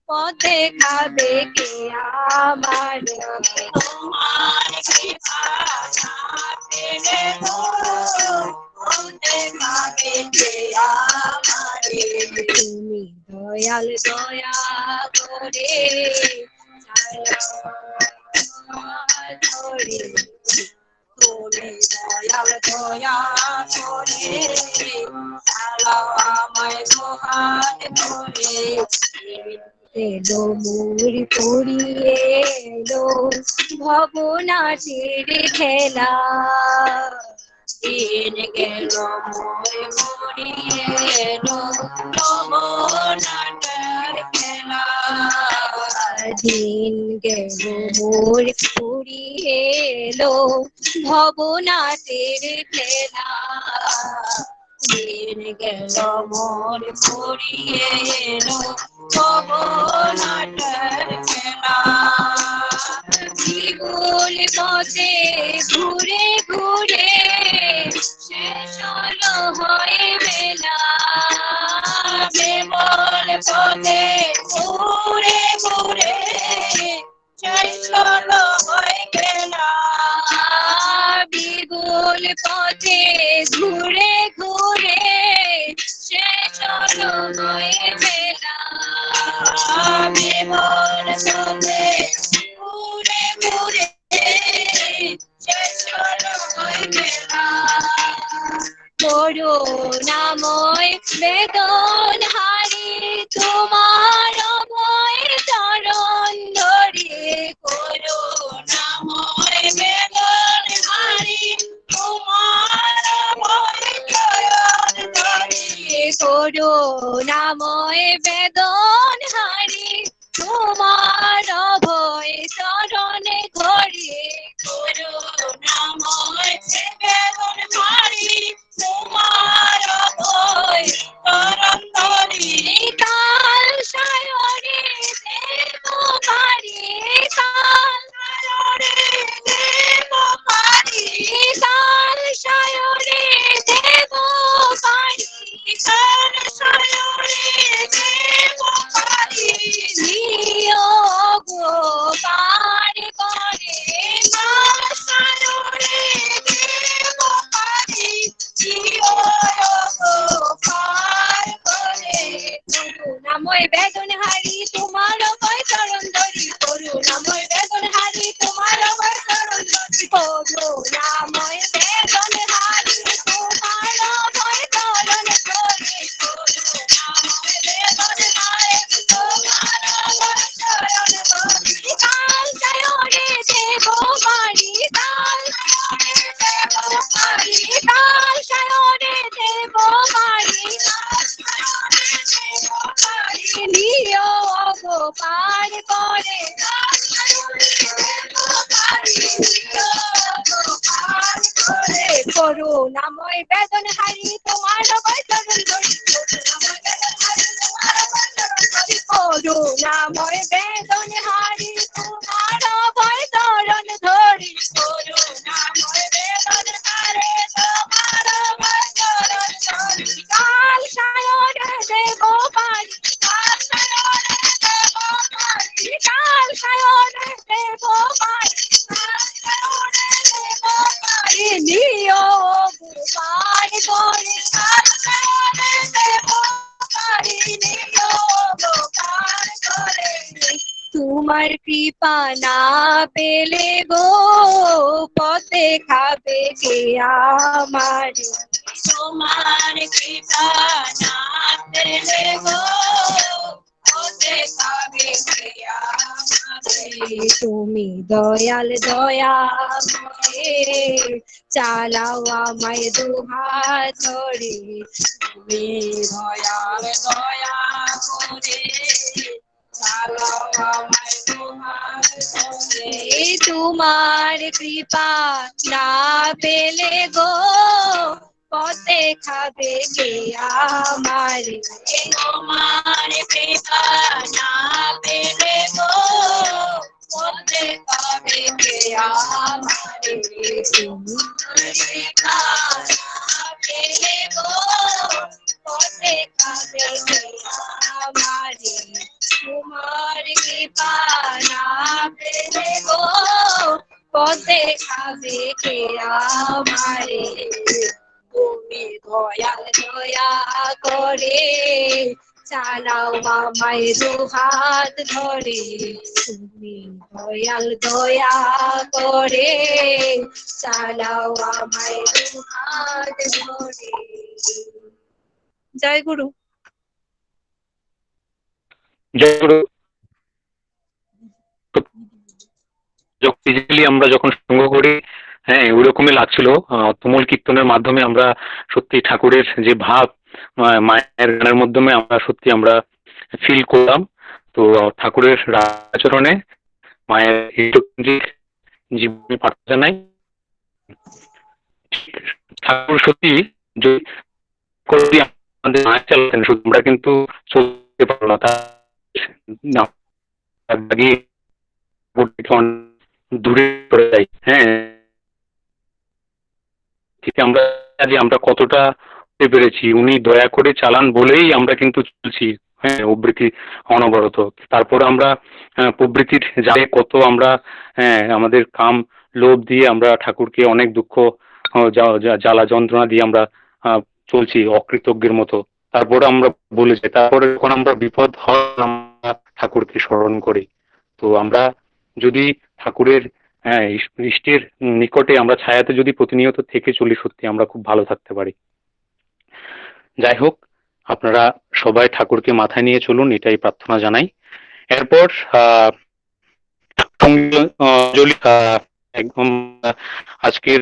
পথে খাবে কে আমার তোমার কৃপা না পেলে গো পথে খাবে কে আমার তুমি দয়াল দয়া করে ধরে তুমি দয়াল দয়া করে আমায় সোহাগ ধরে এলো মোর পড়িয়ে এলো ভবনাথের খেলা দিন গেল মোর পড়িয়ে এলো ভবনাথের খেলা দিন গেল মোর পড়িয়ে এলো ভবনাথের খেলা দিন গেল মোর পড়িয়ে এলো ভবনাথের খেলা বিপুল পথে ঘুরে ঘুরে শেষ হলো হয়ে বেলা বিপুল পথে ঘুরে ঘুরে শেষ হলো হয়ে বেলা বিপুল পথে ঘুরে ঘুরে শেষ হলো হয়ে বেলা বিপুল পথে ঘুরে ঘুরে শেষ হলো হয়ে বেলা করুণাময় বেদন হারি তোমার অভয় চরণ ধরে করুণাময় বেদন হারি তোমার অভয় চরণ ধরে করুণাময় বেদন হারি তোমার অভয় চরণে ঘরে করুণাময় বেদন হারি তোমার অভয় চরণ ধরে কাল সায়রে দেব পারি কাল সায়রে দেব পারি কাল সায়রে দেব পারি কাল সায়রে দেব পারি নিয় করে করুণাময় বেদন হারি তোমার বৈতরণ ধরি করুণাময় বেদন হারি তোমার বৈতরণ ধরি করুণাময় বেদন হারি তোমার বৈতরণ ধরি কাল সায়রে দেব পারি কাল সায়রে দেব পারি কাল সায়রে দেব পারি কাল সায়রে দেব পারি নিও গোপাল করে কাল সায়রে দেব পারি নিও গোপাল করে তোমার কৃপা না পেলে গো পথে খাবে কে আমার তোমার কৃপা না পেলে গো পথে খাবে কে আমাকে তুমি দয়াল দয়া করে চালাও আমায় দুহাত ধরে তুমি দয়াল দয়া করে তোমার কৃপা না পেলে গো পথে খাবে কে আমার তোমার কৃপা না পেলে গো পথে খাবে কে আমার তোমার কৃপা না পেলে গো পথে খাবে কে আমার তোমার কৃপা না পেলে গো পথে খাবে কে আমারে তুমি দয়াল দয়া করে চালাও আমায় দুহাত ধরে তুমি দয়াল দয়া করে চালাও আমায় দুহাত ধরে জয় গুরু ফিজিক্যালি আমরা যখন সঙ্গ করি, হ্যাঁ ওইরকমই লাগছিল। তুমুল কীর্তনের মাধ্যমে আমরা সত্যি ঠাকুরের যে ভাব মায়ের গানের মাধ্যমে আমরা সত্যি আমরা ফিল করলাম। তো ঠাকুরের আচরণে মায়ের জীবনে প্রার্থনা জানাই। ঠাকুর সত্যি যদি আমাদের মায়ের চালাতেন, শুধু আমরা কিন্তু চলতে পারবো না, দূরে চলে যাই। হ্যাঁ, ঠিক আমরা আমরা কতটা পেরেছি, উনি দয়া করে চালান বলেই আমরা কিন্তু চলছি। হ্যাঁ, প্রবৃত্তি অনবরত। তারপর আমরা প্রবৃত্তির জালে কত আমরা আমাদের কাম লোভ দিয়ে আমরা ঠাকুরকে অনেক দুঃখ জ্বালা যন্ত্রণা দিয়ে আমরা চলছি অকৃতজ্ঞের মতো। তারপরে আমরা বলে যাই, তারপরে যখন আমরা বিপদ হয় আমরা ঠাকুরকে স্মরণ করি। তো আমরা যদি ঠাকুরের ইষ্টের নিকটে আমরা ছায়াতে যদি প্রতিনিয়ত থেকে চলি, সত্যি আমরা খুব ভালো থাকতে পারি। যাই হোক, আপনারা সবাই ঠাকুরকে মাথায় নিয়ে চলুন, এটাই প্রার্থনা জানাই। এরপর একদম আজকের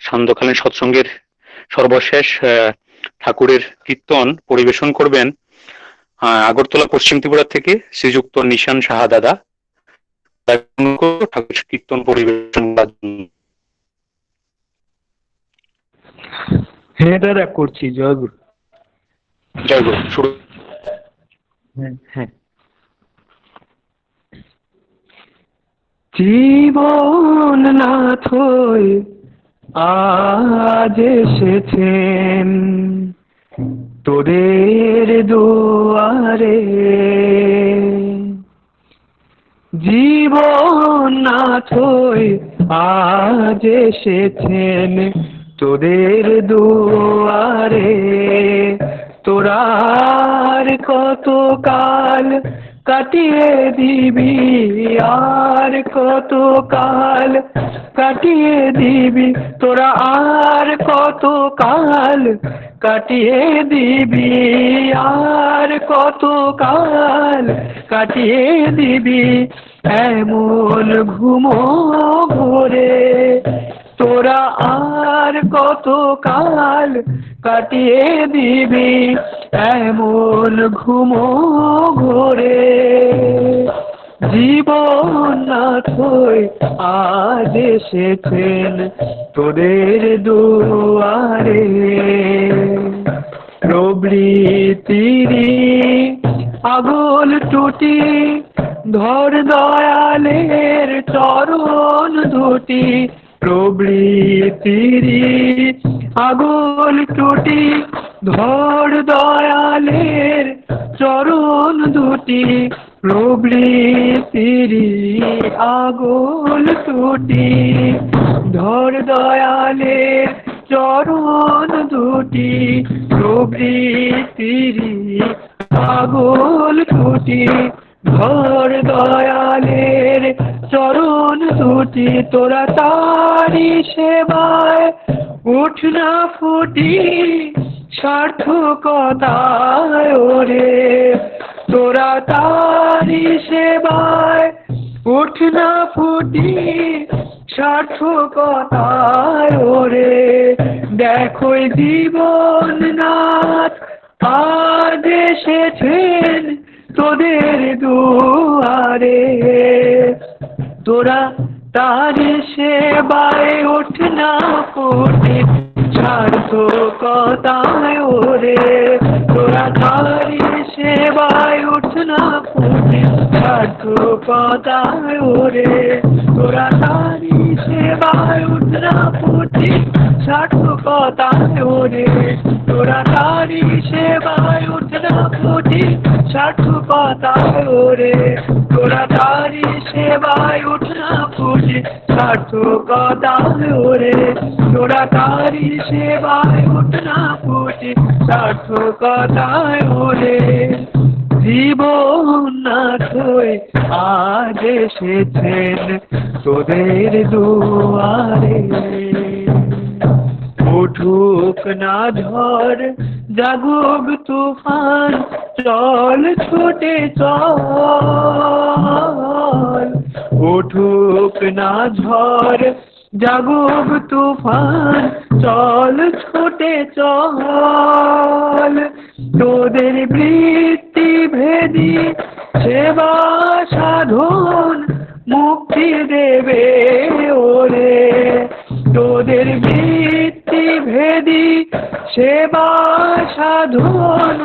সান্ধ্যকালীন সৎসঙ্গের সর্বশেষ ঠাকুরের কীর্তন পরিবেশন করবেন আগরতলা পশ্চিম ত্রিপুরা থেকে শ্রীযুক্ত নিশান সাহা দাদা। ঠাকুর কীর্তন পরিবেশন করার জন্য। হ্যাঁ দাদা, করছি। জয় গুরু। জয় গুরু। শুরু। হ্যাঁ। জীবন নাথ হয়ে আজ এসেছেন তোদের দুয়ারে, জীবন নাথ হয়ে আজ এসেছেন তোদের দুয়ারে। তোরার কত কাল কাটিয়ে দিবি, আর কত কাল কাটিয়ে দিবি, তোরা আর কত কাল কাটিয়ে দিবি, আর কত কাল কাটিয়ে দিবি এমন ঘুমো ঘোরে। তোরা আর কত কাল কাটিয়ে দিবি এমন ঘুমো ঘোরে। জীবননাথ হয়ে আজ এসেছেন তোদের দুয়ারে। প্রবৃত্তিরি আগল টুটি ধর দয়ালের চরণ দুটি। প্রবৃত্তিরি আগল টুটি ধর দয়ালের চরণ দুটি। প্রবৃত্তিরি আগল টুটি ধর দয়ালের চরণ দুটি। প্রবৃত্তিরি আগল টুটি ধর দয়ালের চরণ দুটি। তোরা তারি সেবায় উঠ না ফুটি সার্থকতায় ওরে। তোরা তারি সেবায় উঠ না ফুটি সার্থকতায় ওরে। দেখো জীবননাথ আজ এসেছেন তোদের দুয়ারে। তোরা তারি সেবায় ওঠ না ফুটি সার্থকতায় ওরে। তোরা তারি সেবায় ওঠ না ফুটি সার্থকতায় ওরে। তোরা তারি সেবায় ওঠ না ফুটি সার্থকতায় ওরে। তোরা তারি সেবায় ওঠ না ফুটি সার্থকতায় ওরে। তোরা তারি সেবায় ওঠ না ফুটি সার্থকতায় ওরে। তোরা তারি সেবায় ওঠ না ফুটি সার্থকতায় ওরে। জীবননাথ হয়ে আজ এসেছেন তোদের দুয়ারে। উঠুক না ঝড় জাগুক তুফান চল ছুটে চল। উঠুক না ঝড় জাগুক তুফান চল ছুটে চল। তোদের বৃত্তি ভেদি সেবা সাধন মুক্তি দেবে ওরে। তোদের বৃত্তি ভেদি সেবা সাধন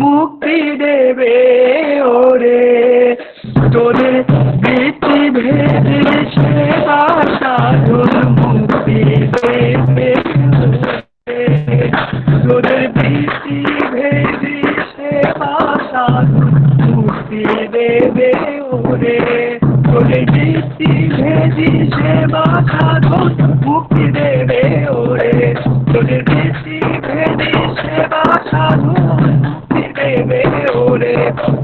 মুক্তি দেবে ওরে। তোদের বৃত্তি ভেদি সেবা সাধন মুক্তি দেবে ওরে। তোদের বৃত্তি ভেদি সেবা সাধন মুক্তি দেবে ওরে। তোদের বৃত্তি ভেদি সেবা সাধন মুক্তি দেবে ওরে। তোদের বৃত্তি ভেদি সেবা সাধন মুক্তি দেবে ওরে।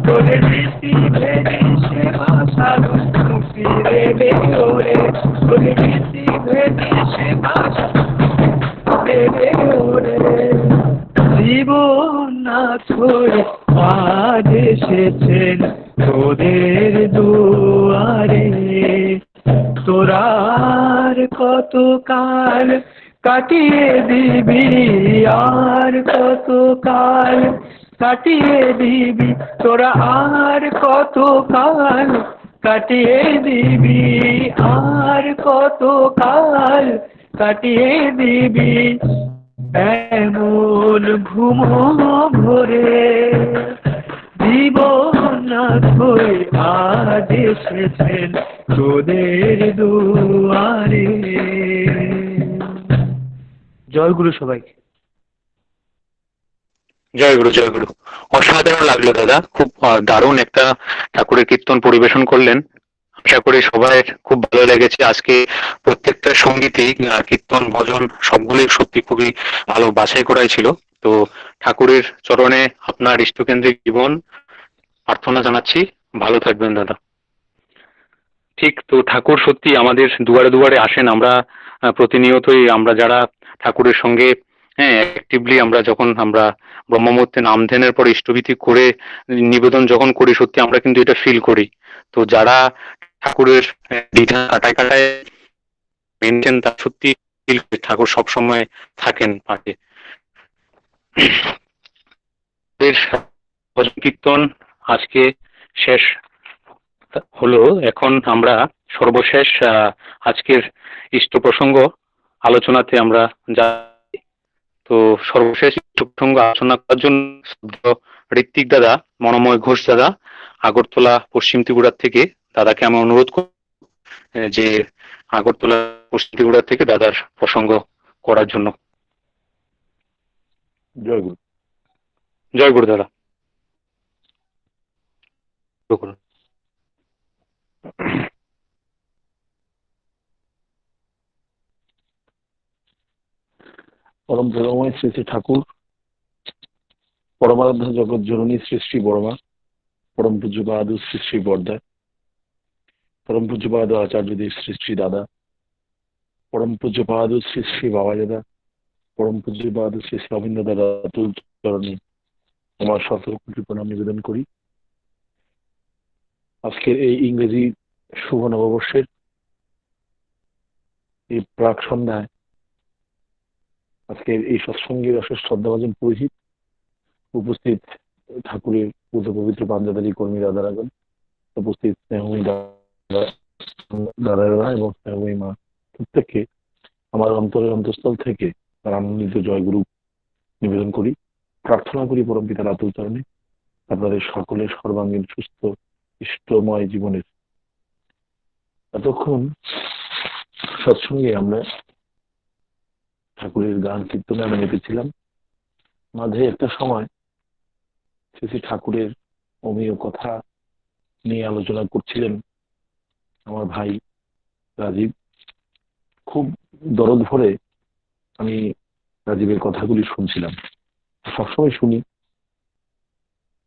তোদের বৃত্তি ভেদি সেবা সাধন মুক্তি দেবে ওরে। তোদের বৃত্তি ভেদি সেবা দেবে ওরে। জীবননাথ হয়ে আজ এসেছেন তোদের দুয়ারে। তোরার কত কাল কাটিয়ে দিবি আর কত কাল কাটিয়ে দিবি। তোরা আর কত কাল কাটিয়ে দিবি আর কত কাল কাটিয়ে দিবি। এমন ঘুমো ভরে জীবননাথ হয়ে আজ এসেছেন তোদের দুয়ারে। জয় গুরু সবাইকে। জয় গুরু, জয় গুরু। অসাধারণ লাগলো দাদা, খুব দারুণ একটা ঠাকুরের কীর্তন পরিবেশন করলেন। আশা করি সবাই খুব ভালো লেগেছে। আজকে প্রত্যেকটা সঙ্গীতেই কীর্তন ভজন সবগুলোই সত্যি খুবই ভালো বাছাই করাই ছিল। তো ঠাকুরের চরণে আপনার ইষ্টকেন্দ্রিক জীবন প্রার্থনা জানাচ্ছি। ভালো থাকবেন দাদা। ঠিক, তো ঠাকুর সত্যি আমাদের দুয়ারে দুয়ারে আসেন। আমরা প্রতিনিয়তই আমরা যারা ঠাকুরের সঙ্গে অ্যাক্টিভলি আমরা যখন আমরা ব্রহ্মমূর্তে নাম ধ্যানের পর ইষ্টভীতি করে নিবেদন যখন করি, সত্যি আমরা কিন্তু এটা ফিল করি। তো যারা ঠাকুরের দ্বিধা কাটায় কাটায় মেনটেন, তা সত্যি ফিল করি ঠাকুর সবসময় থাকেন পাশে। ভজন কীর্তন আজকে শেষ হলো এখন আমরা সর্বশেষ আজকের ইষ্ট প্রসঙ্গ আলোচনাতে আমরা যা তো সর্বশেষ ইষ্ট প্রসঙ্গ আলোচনা করার জন্য ঋত্বিক দাদা, মনোময় ঘোষ দাদা, আগরতলা পশ্চিম ত্রিপুরা থেকে দাদাকে আমি অনুরোধ করব যে আগরতলা পশ্চিম ত্রিপুরা থেকে দাদার প্রসঙ্গ করার জন্য। জয় গুরু। জয় গুরু দাদা। পরম প্রেমময় শ্রী শ্রী ঠাকুর, পরমারাধ্য জগৎ জননী শ্রী শ্রী বড়মা, পরম পূজ্যপাদ শ্রী শ্রী বরদা, পরম পূজ্যপাদ আচার্যদেব শ্রী শ্রী দাদা, পরম পূজ্যপাদ শ্রী শ্রী বাবা দাদা, পরম পূজ্যপাদ শ্রী শ্রী অবিন্দ দাদা তুল চরণে আমার শত কোটি প্রণাম নিবেদন করি। আজকের এই ইংরেজি শুভ নববর্ষের এই প্রাক সন্ধ্যায় আজকের এই সৎসঙ্গের অশেষ শ্রদ্ধাভাজন পুরোহিত, উপস্থিত ঠাকুরের পুজো পবিত্র পাঞ্জাদারি কর্মী দাদারাগণ, উপস্থিত স্নেহময়ী দাদারা এবং স্নেহময়ী মা, প্রত্যেককে আমার অন্তরের অন্তঃস্থল থেকে তার আনন্দিত জয়গুরু নিবেদন করি। প্রার্থনা করি পরম পিতার আতুল চরণে আপনাদের সকলের সর্বাঙ্গীন সুস্থ ইষ্টময় জীবনের। এতক্ষণ সৎসঙ্গে আমরা ঠাকুরের গান কীর্তনে আমরা মেতেছিলাম। মাঝে একটা সময় শ্রী শ্রী ঠাকুরের অমীয় কথা নিয়ে আলোচনা করছিলেন আমার ভাই রাজীব। খুব দরদ ভরে আমি রাজীবের কথাগুলি শুনছিলাম। সবসময় শুনি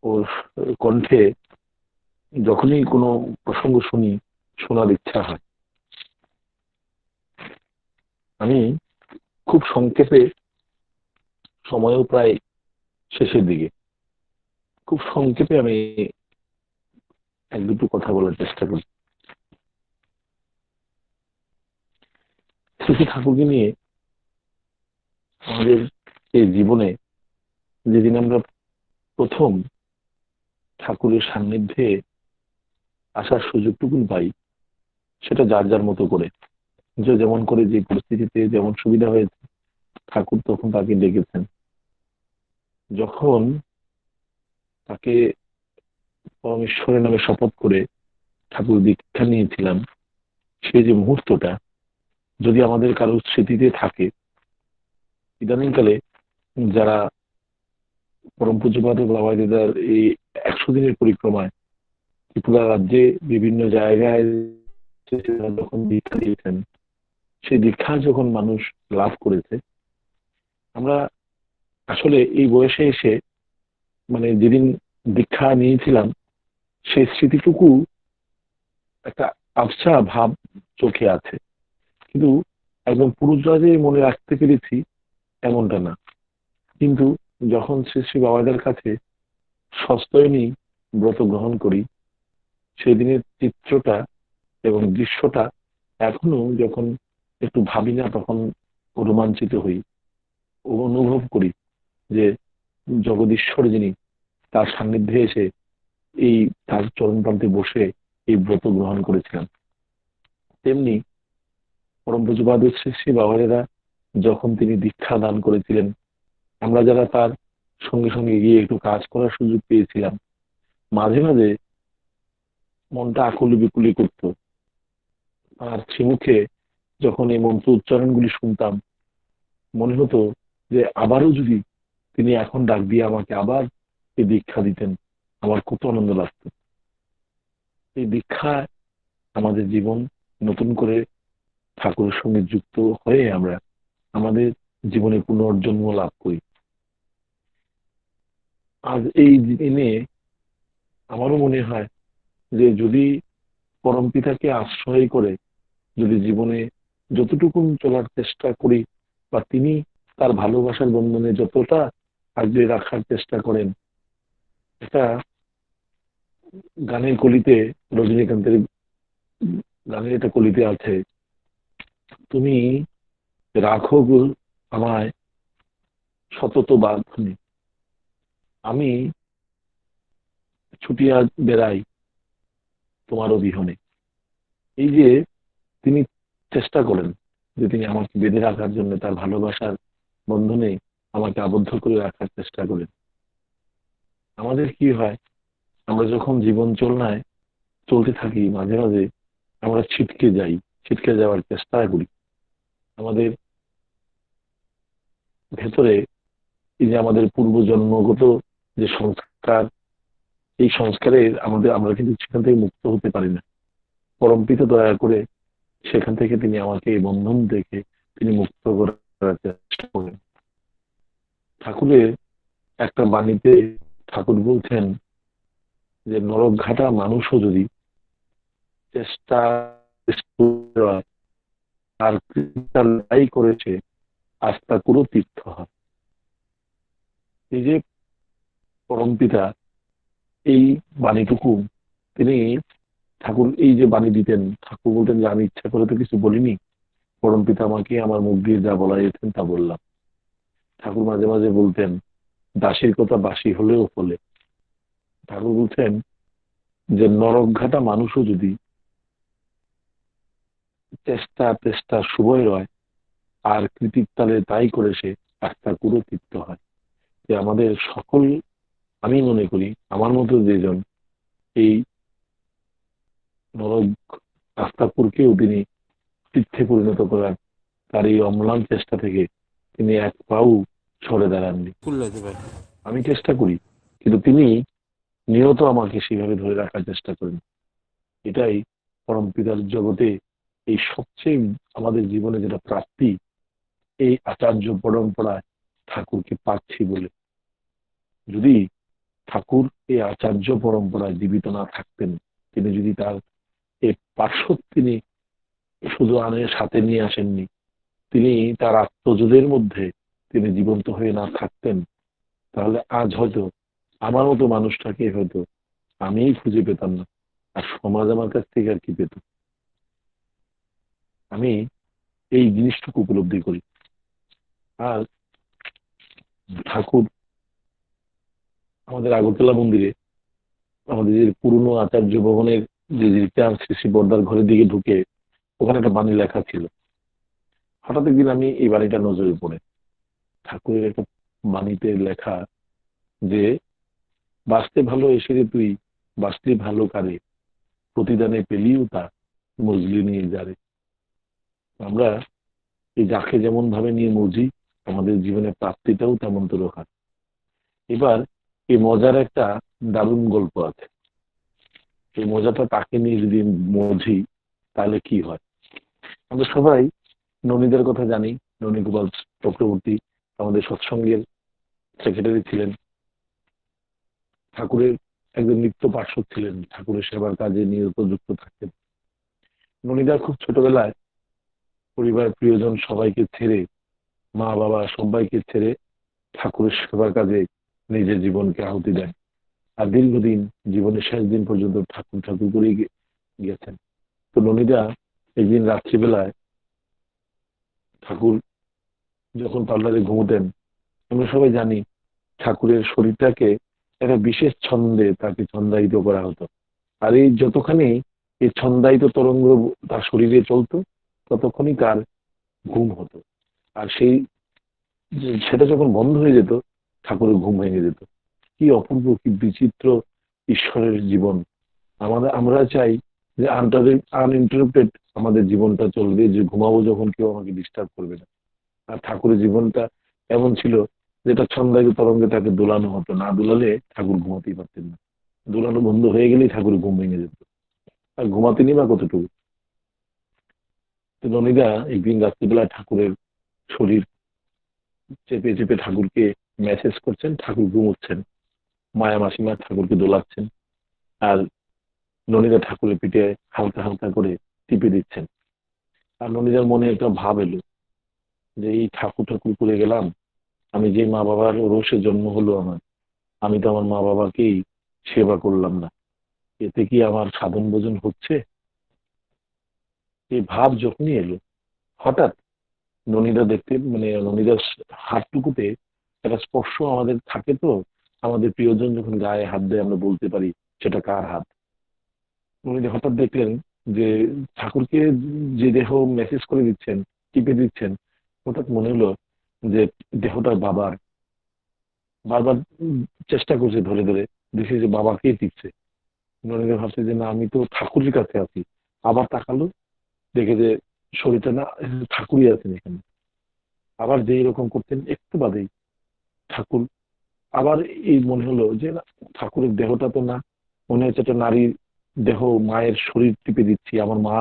ওর কণ্ঠে, যখনই কোনো প্রসঙ্গ শুনি শোনার ইচ্ছা হয়। আমি খুব সংক্ষেপে, সময়ও প্রায় শেষের দিকে, খুব সংক্ষেপে আমি এক দুটো কথা বলার চেষ্টা করি। শ্রী ঠাকুরকে নিয়ে আমাদের এই জীবনে যেদিন আমরা প্রথম ঠাকুরের সান্নিধ্যে আসার সুযোগটুকু পাই, সেটা যার যার মতো করে, যে যেমন করে যে পরিস্থিতিতে যেমন সুবিধা হয়েছে ঠাকুর তখন তাকে ডেকেছেন। যখন তাকে পরমেশ্বরের নামে শপথ করে ঠাকুর দীক্ষা নিয়েছিলাম, সেই যে মুহূর্তটা যদি আমাদের কারো স্মৃতিতে থাকে, ইদানিংকালে যারা পরম পূজ্যপাদ বাবা দিদার এই 100 দিনের পরিক্রমায় ত্রিপুরা রাজ্যে বিভিন্ন জায়গায় যখন দীক্ষা দিয়েছেন, সেই দীক্ষা যখন মানুষ লাভ করেছে, আমরা আসলে এই বয়সে এসে, মানে যেদিন দীক্ষা নিয়েছিলাম সেই স্মৃতিটুকু একটা আবছা ভাব চোখে আছে, কিন্তু একদম পুরোটা যে মনে রাখতে পেরেছি এমনটা না। কিন্তু যখন শ্রী শ্রী বাবাদের কাছে সস্তয়নী ব্রত গ্রহণ করি, সেই দিনের চিত্রটা এবং দৃশ্যটা এখনো যখন একটু ভাবি না, তখন রোমাঞ্চিত হই ও অনুভব করি যে জগদীশ্বর যিনি, তার সান্নিধ্যে এসে এই তার চরণ প্রান্তে বসে এই ব্রত গ্রহণ করেছিলাম। তেমনি পরম পূজ্যপাদ শ্রী শ্রী বাবারেরা যখন তিনি দীক্ষা দান করেছিলেন, আমরা যারা তার সঙ্গে সঙ্গে গিয়ে একটু কাজ করার সুযোগ পেয়েছিলাম, মাঝে মাঝে মনটা আকুলি বিকুলি করত। আর শ্রীমুখে যখন এই মন্ত্র উচ্চারণগুলি শুনতাম, মনে হতো যে আবারও যদি তিনি এখন ডাক দিয়ে আমাকে আবার এই দীক্ষা দিতেন, আমার কত আনন্দ লাগতো। এই দীক্ষা আমাদের জীবন নতুন করে ঠাকুরের সঙ্গে যুক্ত হয়ে আমরা আমাদের জীবনে পুনর্জন্ম লাভ করি। আজ এই দিনে আমারও মনে হয় যে যদি পরমপিতাকে আশ্রয় করে যদি জীবনে যতটুকু চলার চেষ্টা করি, বা তিনি তার ভালোবাসার বন্ধনে যতটা আগলে রাখার চেষ্টা করেন, এটা গানের কলিতে, রজনীকান্তের গানের একটা কলিতে আছে, তুমি রাখো গো আমায় সতত বাঁধনে, আমি ছুটিয়া বেড়াই তোমারও বিহনে। এই যে তিনি চেষ্টা করেন যে তিনি আমাকে বেঁধে রাখার জন্য, তার ভালোবাসার বন্ধনে আমাকে আবদ্ধ করে রাখার চেষ্টা করেন। আমাদের কি হয়, আমরা যখন জীবন চলতে থাকি, মাঝে মাঝে আমরা ছিটকে যাওয়ার চেষ্টা করি। আমাদের ভেতরে এই যে আমাদের পূর্বজন্মগত যে সংস্কার, এই সংস্কারের আমরা কিন্তু সেখান থেকে মুক্ত হতে পারি না। পরমপিতা দয়া করে সেখান থেকে তিনি আমাকে এই বন্ধন থেকে তিনি মুক্ত করার চেষ্টা করেন। ঠাকুরের একটা বাণীতে ঠাকুর বলছেন যে নরকঘাটা মানুষও যদি চেষ্টা আর দায়ী করেছে আস্থা পুরো তীর্থ হয়। এই যে পরমপিতা এই বাণীটুকু তিনি ঠাকুর এই যে বাণী দিতেন, ঠাকুর বলতেন যে আমি ইচ্ছা করে তো কিছু বলিনি, পরমপিতা আমাকে আমার মুখ দিয়ে যা বলাইছেন তা বললাম। ঠাকুর মাঝে মাঝে বলতেন দাসীর কথা বাসি হলেও ফলে। ঠাকুর বলছেন যে নরকঘাটা মানুষও যদি চেষ্টা শুভই রয় আর কৃতিত্বালে তাই করে সে আস্থা পুরো তৃপ্ত হয়। যে আমাদের সকল, আমি মনে করি আমার মতো যেজন এই নরক আস্তাপুরকেও তিনি তীর্থে পরিণত করার তার এই অম্লান চেষ্টা থেকে তিনি এক পাও সরে দাঁড়াননি। আমি চেষ্টা করি, কিন্তু তিনি নিয়ত আমাকে সেভাবে ধরে রাখার চেষ্টা করেন। এটাই পরম পিতার জগতে এই সবচেয়ে আমাদের জীবনে যেটা প্রাপ্তি, এই আচার্য পরম্পরায় ঠাকুরকে পাচ্ছি বলে। যদি ঠাকুর এই আচার্য পরম্পরায় জীবিত না থাকতেন, তিনি যদি তার এই পার্শ্ব তিনি শুধু সাথে নিয়ে আসেননি, তিনি তার আত্মজোদের মধ্যে তিনি জীবন্ত হয়ে না থাকতেন, তাহলে আজ হয়তো আমার মতো মানুষটাকে হয়তো আমিই খুঁজে পেতাম না, আর সমাজ আমার কাছ থেকে আর কি পেত। আমি এই জিনিসটুকু উপলব্ধি করি। আর ঠাকুর আমাদের আগরতলা মন্দিরে, আমাদের যে পুরনো আচার্য ভবনের যে শ্রী শ্রী বর্দার ঘরের দিকে ঢুকে ওখানে একটা বাণী লেখা ছিল। হঠাৎ একদিন আমি এই বাণীটা নজরে পড়ে, ঠাকুরের একটা বাণীতে লেখা যে বাঁচতে ভালো এসে রে তুই, বাঁচতে ভালো কারে, প্রতিদানে পেলিও তা মজলি নিয়ে যারে। আমরা এই যাকে যেমন ভাবে নিয়ে মজি, আমাদের জীবনে প্রাপ্তিটাও তেমন তো রোখা। এবার এই মজার একটা দারুণ গল্প আছে। এই মজাটা তাকে নিয়ে যদি মজি তাহলে কি হয়। আমরা সবাই ননীদের কথা জানি। ননী গোপাল চক্রবর্তী আমাদের সৎসঙ্গের সেক্রেটারি ছিলেন, ঠাকুরের একজন নিত্য পার্শ্বদ ছিলেন, ঠাকুরের সেবার কাজে নিয়ত যুক্ত থাকতেন। ননীদা খুব ছোটবেলায় পরিবার প্রিয়জন সবাইকে ছেড়ে, মা বাবা সবাইকে ছেড়ে ঠাকুরের সেবার কাজে নিজের জীবনকে আহুতি দেন। আর দীর্ঘদিন, জীবনের শেষ দিন পর্যন্ত ঠাকুর ঠাকুর করেই গেছেন। তো ননীদা একদিন রাত্রিবেলায় ঠাকুর যখন পার্লারে ঘুমোতেন, আমরা সবাই জানি ঠাকুরের শরীরটাকে একটা বিশেষ ছন্দে তাকে ছন্দায়িত করা হতো। আর এই যতখানি এই ছন্দায়িত তরঙ্গ তার শরীরে চলতো, ততক্ষণই তার ঘুম হতো। আর সেটা যখন বন্ধ হয়ে যেত, ঠাকুরের ঘুম ভেঙে যেত। কি অপূর্ব, কি বিচিত্র ঈশ্বরের জীবন। আমরা চাই যে আনইন্টারাপ্টেড আমাদের জীবনটা চলবে, যে ঘুমাবো যখন কেউ আমাকে ডিস্টার্ব করবে না। আর ঠাকুরের জীবনটা এমন ছিল যেটা ছন্দায়িত তরঙ্গে তাকে দোলানো হতো, না দোলালে ঠাকুর ঘুমাতেই পারতেন না। দোলানো বন্ধ হয়ে গেলেই ঠাকুর ঘুম ভেঙে যেত। আর ঘুমাতেনি বা কতটুকু। ননীদা একদিন রাত্রিবেলা ঠাকুরের শরীর চেপে চেপে ঠাকুরকে মেসেজ করছেন, ঠাকুর ঘুমোচ্ছেন। মায়া মাসিমা ঠাকুরকে দোলাচ্ছেন, আর ননীদা ঠাকুরের পিঠে হালকা হালকা করে টিপে দিচ্ছেন। আর ননীদার মনে একটা ভাব এলো যে এই ঠাকুর ঠাকুর করে গেলাম, আমি যে মা বাবার রোষে জন্ম হলো আমার, আমি তো আমার মা বাবাকেই সেবা করলাম না, এতে কি আমার সাধন ভোজন হচ্ছে? এই ভাব যখনই এলো, হঠাৎ ননীদা দেখতে, ননীদার হাতটুকুতে একটা স্পর্শ আমাদের থাকে। তো আমাদের প্রিয়জন যখন গায়ে হাত দেয়, আমরা বলতে পারি সেটা কার হাত। উনি হঠাৎ দেখলেন যে ঠাকুরকে যে দেহ মেসেজ করে দিচ্ছেন, টিপে দিচ্ছেন, হঠাৎ মনে হলো যে দেহটা বাবার। বারবার চেষ্টা করছে ধরে ধরে, দেখে যে বাবাকেই টিপছে। ননীদের ভাবছে যে না, আমি তো ঠাকুরের কাছে আছি। আবার তাকালো, দেখে যে শরীরটা না, ঠাকুরই আছেন এখানে। আবার যে এরকম করতেন, একটু বাদেই ঠাকুর। আবার এই মনে হলো যে না, ঠাকুরের দেহটা তো না, মনে হচ্ছে একটা নারীর দেহ, মায়ের শরীর টিপে দিচ্ছি, আমার মা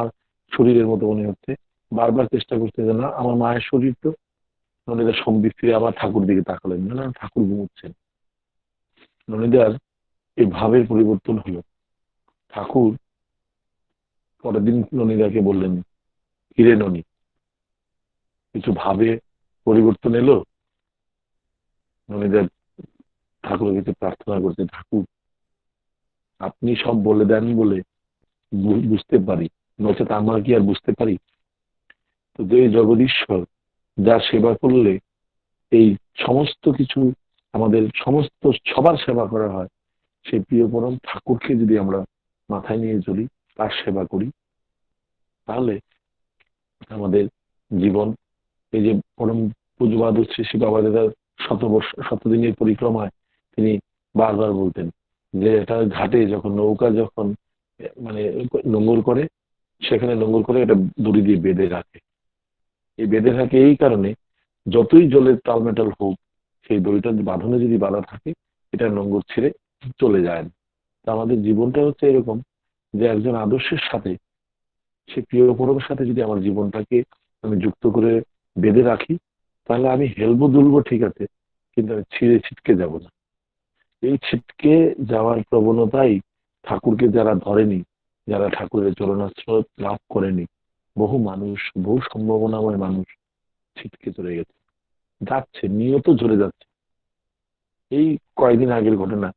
শরীরের মতো মনে হচ্ছে। বারবার চেষ্টা করতে যে না, আমার মায়ের শরীর তো। ননীদার সম্বিত ফিরে আবার ঠাকুর দিকে তাকালেন, না না, ঠাকুর ঘুমোচ্ছেন। ননীদার এই ভাবের পরিবর্তন হলো। ঠাকুর পরের দিন ননীদাকে বললেন, কিরে ননী, কিছু ভাবে পরিবর্তন এলো? ননীদার ঠাকুরের কাছে প্রার্থনা করতে, ঠাকুর আপনি সব বলে দেন বলে বুঝতে পারি, নচেত আমরা কি আর বুঝতে পারি? তো যে জগদীশ্বর, যার সেবা করলে এই সমস্ত কিছু, আমাদের সমস্ত সবার সেবা করা হয়, সেই প্রিয় পরম ঠাকুরকে যদি আমরা মাথায় নিয়ে চলি, তার সেবা করি, তাহলে আমাদের জীবন, এই যে পরম পূজ্যপাদ শ্রী শ্রী বাবা দাদার শতদিনের পরিক্রমায় তিনি বারবার বলতেন যে এটা ঘাটে যখন নৌকা যখন মানে নোঙর করে, সেখানে নোঙর করে এটা দড়ি দিয়ে বেঁধে রাখে। এই বেঁধে থাকে এই কারণে, যতই জলের টালমেটাল হোক, সেই দড়িটা বাঁধনে যদি বাঁধা থাকে, এটা নোঙর ছেড়ে চলে যায় না। তা আমাদের জীবনটা হচ্ছে এরকম, যে একজন আদর্শের সাথে, সে প্রিয় পরমের সাথে যদি আমার জীবনটাকে আমি যুক্ত করে বেঁধে রাখি, তাহলে আমি হেলবো দুলবো ঠিক আছে, কিন্তু আমি ছিঁড়ে ছিটকে যাব না। এই ছিটকে যাওয়ার প্রবণতাই ঠাকুরকে যারা ধরেনি, যারা ঠাকুরের চরণাশ্রয় লাভ করেনি, বহু মানুষ, বহু সম্ভাবনাময় মানুষ ছিটকে চলে গেছে, যাচ্ছে, নিয়ত ঝরে যাচ্ছে। এই কয়েকদিন আগের ঘটনা,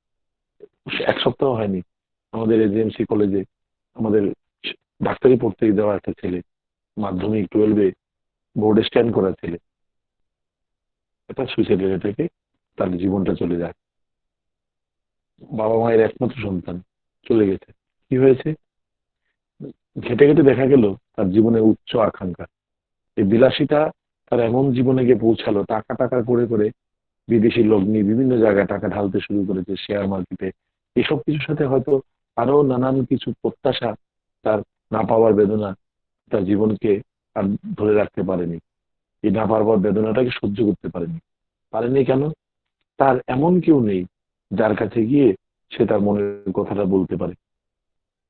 এক সপ্তাহ হয়নি, আমাদের এজেএমসি কলেজে আমাদের ডাক্তারি পড়তে দেওয়া একটা ছেলে, মাধ্যমিক 12-এ বোর্ডে স্ট্যান্ড করা ছেলে, এটা সুইসাইড থেকে তার জীবনটা চলে যায়। বাবা মায়ের একমাত্র সন্তান চলে গেছে। কি হয়েছে? ঘেটে ঘেটে দেখা গেল তার জীবনে উচ্চ আকাঙ্ক্ষা, এই বিলাসিতা তার এমন জীবনে গিয়ে পৌঁছালো, টাকা টাকা করে করে বিদেশি লগ্নি বিভিন্ন জায়গায় টাকা ঢালতে শুরু করেছে, শেয়ার মার্কেটে। এসব কিছুর সাথে হয়তো আরো নানান কিছু প্রত্যাশা, তার না পাওয়ার বেদনা তার জীবনকে আর ধরে রাখতে পারেনি। এই না পাওয়ার বেদনাটাকে সহ্য করতে পারেনি কেন? তার এমন কেউ নেই যার কাছে গিয়ে সে তার মনের কথাটা বলতে পারে।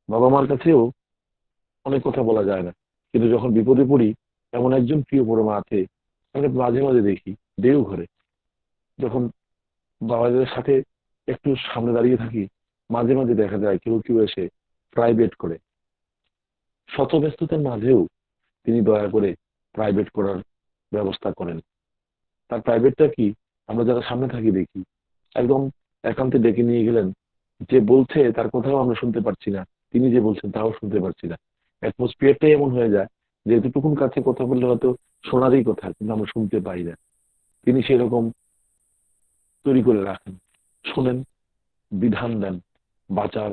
বাবা মার কাছেও অনেক কথা বলা যায় না, কিন্তু যখন বিপদে পড়ি, এমন একজন প্রিয় পরমা আছে, আমরা মাঝে মাঝে দেখি দেওঘরে, যখন বাবাদের সাথে একটু সামনে দাঁড়িয়ে থাকি, মাঝে মাঝে দেখা যায় কেউ কেউ এসে প্রাইভেট করে, শত ব্যস্ততার মাঝেও তিনি দয়া করে প্রাইভেট করার ব্যবস্থা করেন। তার প্রাইভেটটা কি, আমরা যারা সামনে থাকি দেখি, একদম একান্তে ডেকে নিয়ে গেলেন, যে বলছে তার কথাও আমরা শুনতে পারছি না, তিনি যে বলছেন তাও শুনতে পারছি না। অ্যাটমসফিয়ারটাই এমন হয়ে যায় যে এতটুকুন কাছে কথা বললে হয়তো শোনারই কথা, কিন্তু আমরা শুনতে পাই না। তিনি সেরকম তৈরি করে রাখেন, শোনেন, বিধান দেন, বাঁচার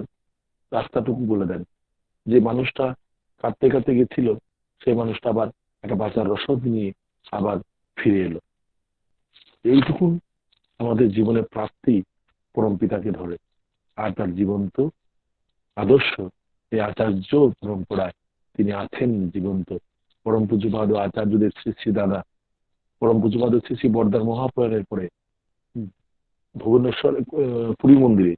রাস্তাটুকু বলে দেন। যে মানুষটা কাঁদতে কাঁদতে গেছিল, সেই মানুষটা আবার একটা বাঁচার রসদ নিয়ে আবার ফিরে এলো। এইটুকুন আমাদের জীবনের প্রাপ্তি পরম পিতাকে ধরে। আর তার জীবন্ত আদর্শ, এই আচার্য পরম্পরায় তিনি আছেন জীবন্ত। পরম পূজ্যপাদ আচার্যদের শ্রী শ্রী দাদা, পরম পূজ্যপাদ শ্রী শ্রী বর্দার মহাপ্রয়াণের পরে ভুবনেশ্বর পুরী মন্দিরে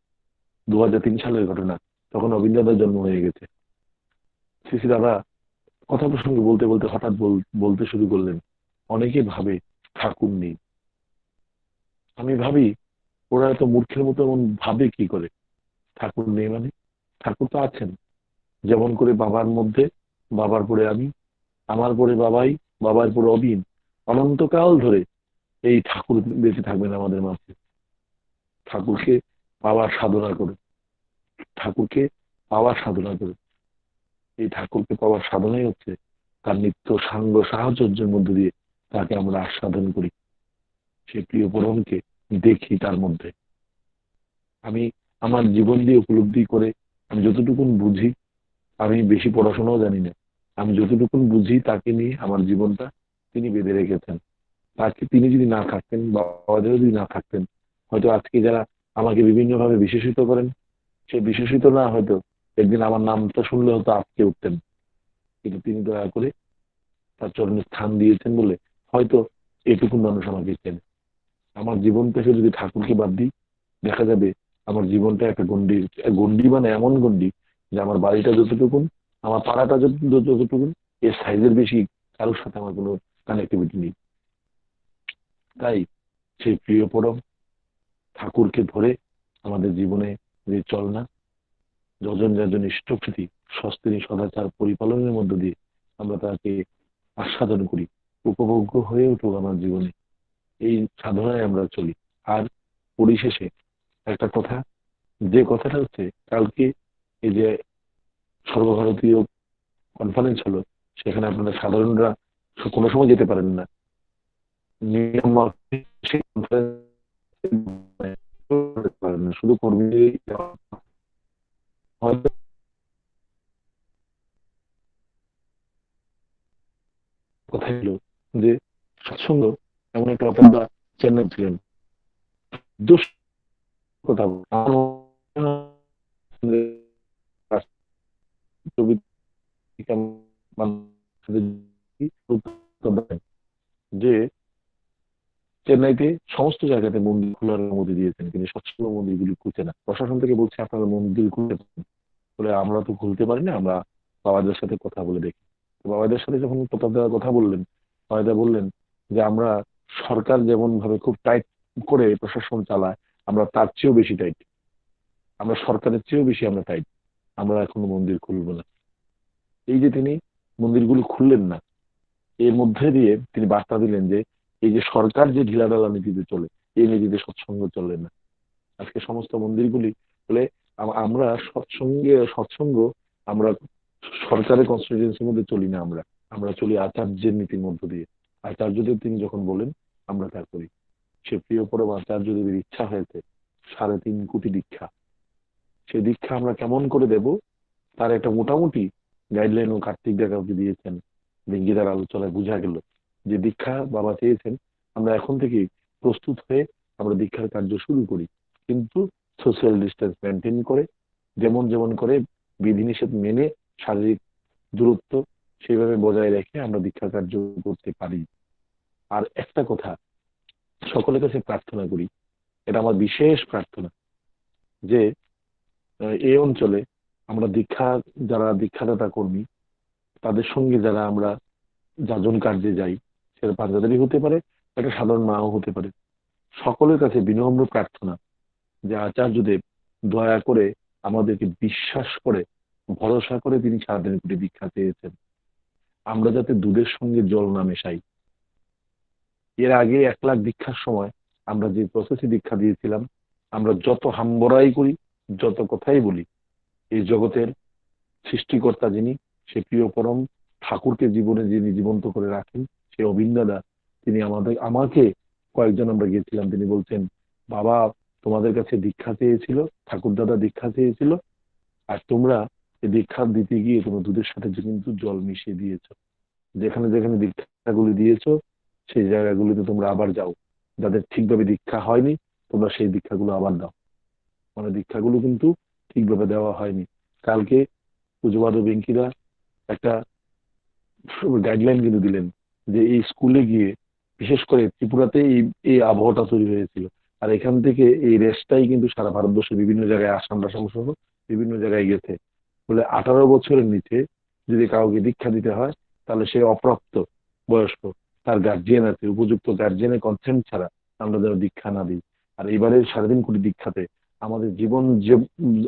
2003 সালের ঘটনা, তখন অবিন্দ দাদার জন্ম হয়ে গেছে। শ্রী শ্রী দাদা কথা প্রসঙ্গে বলতে বলতে হঠাৎ বলতে শুরু করলেন, অনেকে ভাবে ঠাকুর নেই। আমি ভাবি, ওরা এত মূর্খের মতো এমন ভাবে কি করে? ঠাকুর নেই মানে? ঠাকুর তো আছেন। যেমন করে বাবার মধ্যে, বাবার পরে আমি, আমার পরে বাবাই, বাবার পরে অবিন, অনন্তকাল ধরে এই ঠাকুর বেঁচে থাকবেন আমাদের মাঝে। ঠাকুরকে পাওয়ার সাধনা করে, ঠাকুরকে পাওয়ার সাধনা করে, এই ঠাকুরকে পাওয়ার সাধনাই হচ্ছে তার নিত্য সাঙ্গ সাহচর্যের মধ্যে দিয়ে তাকে আমরা আস্বাদন করি, সেই প্রিয় পরমকে দেখি তার মধ্যে। আমি আমার জীবন দিয়ে উপলব্ধি করে আমি যতটুকুন বুঝি, আমি বেশি পড়াশোনাও জানি না, আমি যতটুকু বুঝি তাকে নিয়ে আমার জীবনটা তিনি বেঁধে রেখেছেন। তাকে তিনি যদি না থাকতেন, বাবাদেরও যদি না থাকতেন, হয়তো আজকে যারা আমাকে বিভিন্নভাবে বিশেষিত করেন, সে বিশেষিত না হয়তো একদিন আমার নামটা শুনলে হয়তো আজকে উঠতেন। কিন্তু তিনি দয়া করে তার চরণে স্থান দিয়েছেন বলে হয়তো এটুকু মানুষ আমাকে চেনে। আমার জীবন থেকে যদি ঠাকুরকে বাদ দিই, দেখা যাবে আমার জীবনটা একটা গন্ডি, গন্ডি মানে এমন গন্ডি যে আমার বাড়িটা যতটুকুন, আমার পাড়াটা যতটুকুন, এর সাইজের বেশি কারোর সাথে আমার কোনো কানেক্টিভিটি নেই। তাই সেই প্রিয় পরম ঠাকুরকে ধরে আমাদের জীবনে যে চলনা, যজন যাজন ইষ্টপ্রীতি স্বস্তিনী সদাচার পরিপালনের মধ্য দিয়ে আমরা তাকে আস্বাদন করি, উপভোগ্য হয়ে উঠুক আমার জীবনে, এই সাধনায় আমরা চলি। আর পরিশেষে একটা কথা, যে কথাটা হচ্ছে কালকে এই যে সর্বভারতীয় কনফারেন্স হলো, সেখানে আপনারা সাধারণরা কোনো সময় যেতে পারেন না, নিয়ম মাফিক সেই conference পারেন না, শুধু কর্মী হয়তো কথা হলো যে সৎসঙ্গ এমন একটা অপেক্ষা চেন্নাই ছিলেন দুষ কথা বলে। আমার মনে হয় যে চেন্নাইতে সমস্ত জায়গাতে মন্দির খোলার অনুমতি দিয়েছেন, কিন্তু সৎসঙ্গ মন্দিরগুলি খুলছে না। প্রশাসন থেকে বলছে আপনারা মন্দির খুলতে পারেন, বলে আমরা তো খুলতে পারি না, আমরা বাবাদের সাথে কথা বলে দেখি। তো বাবাদের সাথে যখন কথা বললেন, বাবাদা বললেন যে আমরা সরকার যেমন ভাবে খুব টাইট করে প্রশাসন চালায়, আমরা তার চেয়েও বেশি টাইট, আমরা সরকারের চেয়েও বেশি আমরা টাইট, আমরা এখনো মন্দির খুলবো না। এই যে তিনি মন্দিরগুলো খুললেন না, এর মধ্যে দিয়ে তিনি বার্তা দিলেন যে এই যে সরকার যে ঢিলাঢালা নীতিতে চলে, এই নীতিতে সৎসঙ্গ চলে না। আজকে সমস্ত মন্দিরগুলি বলে আমরা সৎসঙ্গ আমরা সরকারের কনস্টিটিউন্সির মধ্যে চলি না, আমরা আমরা চলি আচার্যের নীতির মধ্য দিয়ে। আচার্যদেব তিনি যখন বলেন আমরা তা করি। সে প্রিয় পরম আচার্যদেবের ইচ্ছা হয়েছে 3.5 কোটি দীক্ষা, সেই দীক্ষা আমরা কেমন করে দেব তার একটা মোটামুটি গাইডলাইন ও কার্তিক কাউকে দিয়েছেন। লিঙ্গিদার আলোচনায় বোঝা গেল যে দীক্ষা বাবা চেয়েছেন আমরা এখন থেকে প্রস্তুত হয়ে আমরা দীক্ষার কার্য শুরু করি, কিন্তু সোশ্যাল ডিস্টেন্স মেনটেন করে, যেমন যেমন করে বিধিনিষেধ মেনে শারীরিক দূরত্ব সেইভাবে বজায় রেখে আমরা দীক্ষা কার্য করতে পারি। আর একটা কথা সকলের কাছে প্রার্থনা করি, এটা আমার বিশেষ প্রার্থনা, যে এই অঞ্চলে আমরা যারা দীক্ষাদাতা কর্মী, তাদের সঙ্গে যারা আমরা যাজন কার্যে যাই, সেটা পাঞ্জাদারি হতে পারে, একটা সাধারণ নাও হতে পারে, সকলের কাছে বিনম্র প্রার্থনা যে আচার্যদেব দয়া করে আমাদেরকে বিশ্বাস করে ভরসা করে তিনি 3.5 কোটি দীক্ষা চেয়েছেন, আমরা যাতে দুধের সঙ্গে জল না মেশাই। এর আগে 1 লাখ দীক্ষার সময় আমরা যে প্রসেসে দীক্ষা দিয়েছিলাম, আমরা যত হাম্বড়াই করি, যত কথাই বলি, এই জগতের সৃষ্টিকর্তা যিনি, সে প্রিয় পরম ঠাকুরকে জীবনে যিনি জীবন্ত করে রাখেন, সে অবিন্দাদা, তিনি আমাকে কয়েকজন আমরা গিয়েছিলাম, তিনি বলছেন বাবা তোমাদের কাছে দীক্ষা চেয়েছিল, ঠাকুর দাদা দীক্ষা চেয়েছিল, আর তোমরা এই দীক্ষা দিতে গিয়ে তোমরা দুধের সাথে কিন্তু জল মিশিয়ে দিয়েছো, যেখানে যেখানে দীক্ষাগুলি দিয়েছো সেই জায়গাগুলিতে তোমরা আবার যাও, যাদের ঠিকভাবে দীক্ষা হয়নি তোমরা সেই দীক্ষাগুলো আবার দাও। মানে দীক্ষাগুলো কিন্তু ঠিকভাবে দেওয়া হয়নি। কালকে পুজোবাদ বেঙ্কিরা একটা গাইডলাইন কিন্তু দিলেন যে এই স্কুলে গিয়ে, বিশেষ করে ত্রিপুরাতে এই আবহাওয়াটা তৈরি হয়েছিল, আর এখান থেকে এই রেসটাই কিন্তু সারা ভারতবর্ষের বিভিন্ন জায়গায়, আসাম সহ বিভিন্ন জায়গায় গেছে, বলে 18 বছরের নিচে যদি কাউকে দীক্ষা দিতে হয় তাহলে সে অপ্রাপ্ত বয়স্ক, তার গার্জিয়ান আছে, উপযুক্ত গার্জিয়ানের কনসেন্ট ছাড়া আমরা যেন দীক্ষা না দিই। আর এবারে 3.5 কোটি দীক্ষাতে আমাদের জীবন যে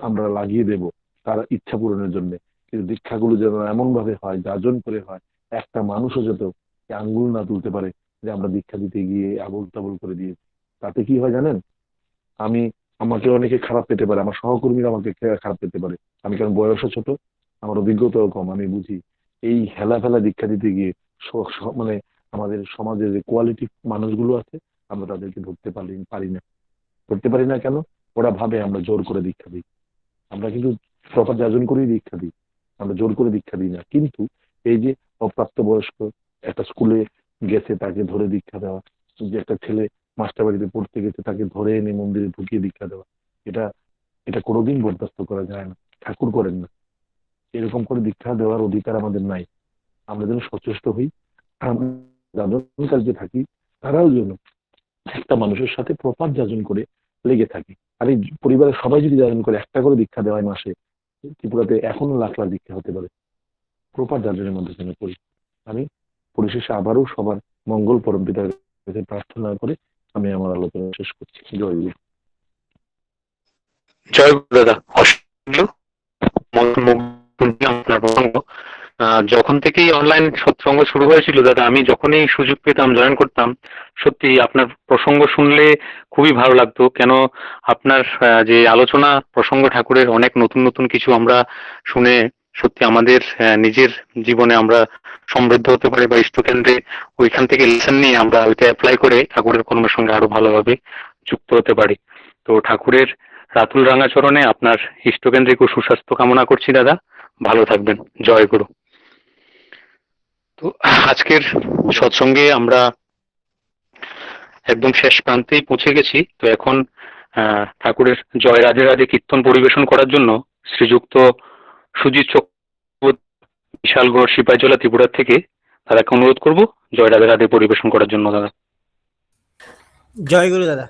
আমরা লাগিয়ে দেব তার ইচ্ছা পূরণের জন্য, কিন্তু দীক্ষাগুলো যেন এমন ভাবে হয়, যাজন করে হয়, একটা মানুষও যত আঙ্গুল না তুলতে পারে যে আমরা দীক্ষা দিতে গিয়ে আবল তাবল করে দিয়েছি। তাতে কি হয় জানেন, আমাকে অনেকে খারাপ পেতে পারে, আমার সহকর্মীরা আমাকে খারাপ পেতে পারে, আমি কারণ বয়সও ছোট, আমার অভিজ্ঞতাও কম, আমি বুঝি এই হেলা ফেলা দীক্ষা দিতে গিয়ে মানে আমাদের সমাজে যে কোয়ালিটি মানুষগুলো আছে আমরা তাদেরকে ধরতে পারি না। কেন? ওরা ভাবে আমরা জোর করে দীক্ষা দিই, আমরা কিন্তু প্রপার যাজন করেই দীক্ষা দিই। আমরা জোর করে দীক্ষা দিই না। কিন্তু এই যে অপ্রাপ্তবয়স্ক একটা স্কুলে গেছে, তাকে ধরে দীক্ষা দেওয়া, যে একটা ছেলে মাস্টার বাড়িতে পড়তে গেছে, তাকে ধরে এনে মন্দিরে ঢুকিয়ে দীক্ষা দেওয়া, এটা এটা কোনোদিন বরদাস্ত করা যায় না। ঠাকুর করেন না। এরকম করে দীক্ষা দেওয়ার অধিকার আমাদের নাই। আমরা যেন সচেষ্ট হই, আমরা যাজন কার্যে থাকি, তারাও যেন একটা মানুষের সাথে প্রপার যাজন করে লেগে থাকে। আর এই পরিবারের সবাই যদি যাজন করে, একটা করে দীক্ষা দেওয়ায় মাসে, ত্রিপুরাতে এখনো লাখ লাখ দীক্ষা হতে পারে। প্রপার যাজনের মধ্যে যেন করি। আমি পরিশেষে আবারও সবার মঙ্গল পরম পিতার কাছে প্রার্থনা করে আমি আমার আলোচনা শেষ করছি। জয় গুরু। জয় গুরু দাদা। অসংখ্য আপনার প্রসঙ্গ যখন থেকেই অনলাইন সৎসঙ্গ শুরু হয়েছিল দাদা, আমি যখনই সুযোগ পেতাম জয়েন করতাম। সত্যি আপনার প্রসঙ্গ শুনলে খুবই ভালো লাগতো। কেন আপনার যে আলোচনা প্রসঙ্গ ঠাকুরের অনেক নতুন নতুন কিছু আমরা শুনে সত্যি আমাদের নিজের জীবনে আমরা সমৃদ্ধ হতে পারি, বা ইষ্টকেন্দ্রে ওইখান থেকে লেসন নিয়ে আমরা ওইটা অ্যাপ্লাই করে ঠাকুরের কর্মের সঙ্গে আরো ভালোভাবে যুক্ত হতে পারি। তো ঠাকুরের রাতুল রাঙাচরণে আপনার ইষ্টকেন্দ্রিক ও সুস্বাস্থ্য কামনা করছি দাদা। ভালো থাকবেন। জয় গুরু। তো আজকের সৎসঙ্গে আমরা একদম শেষ প্রান্তেই পৌঁছে গেছি। তো এখন ঠাকুরের জয় রাধে রাধে কীর্তন পরিবেশন করার জন্য শ্রীযুক্ত সুজিত চক্রবর্তী, বিশালগড় সিপাহীজলা ত্রিপুরা থেকে তাদেরকে অনুরোধ করব জয় রাধে রাধে পরিবেশন করার জন্য। দাদা জয় গুরু দাদা।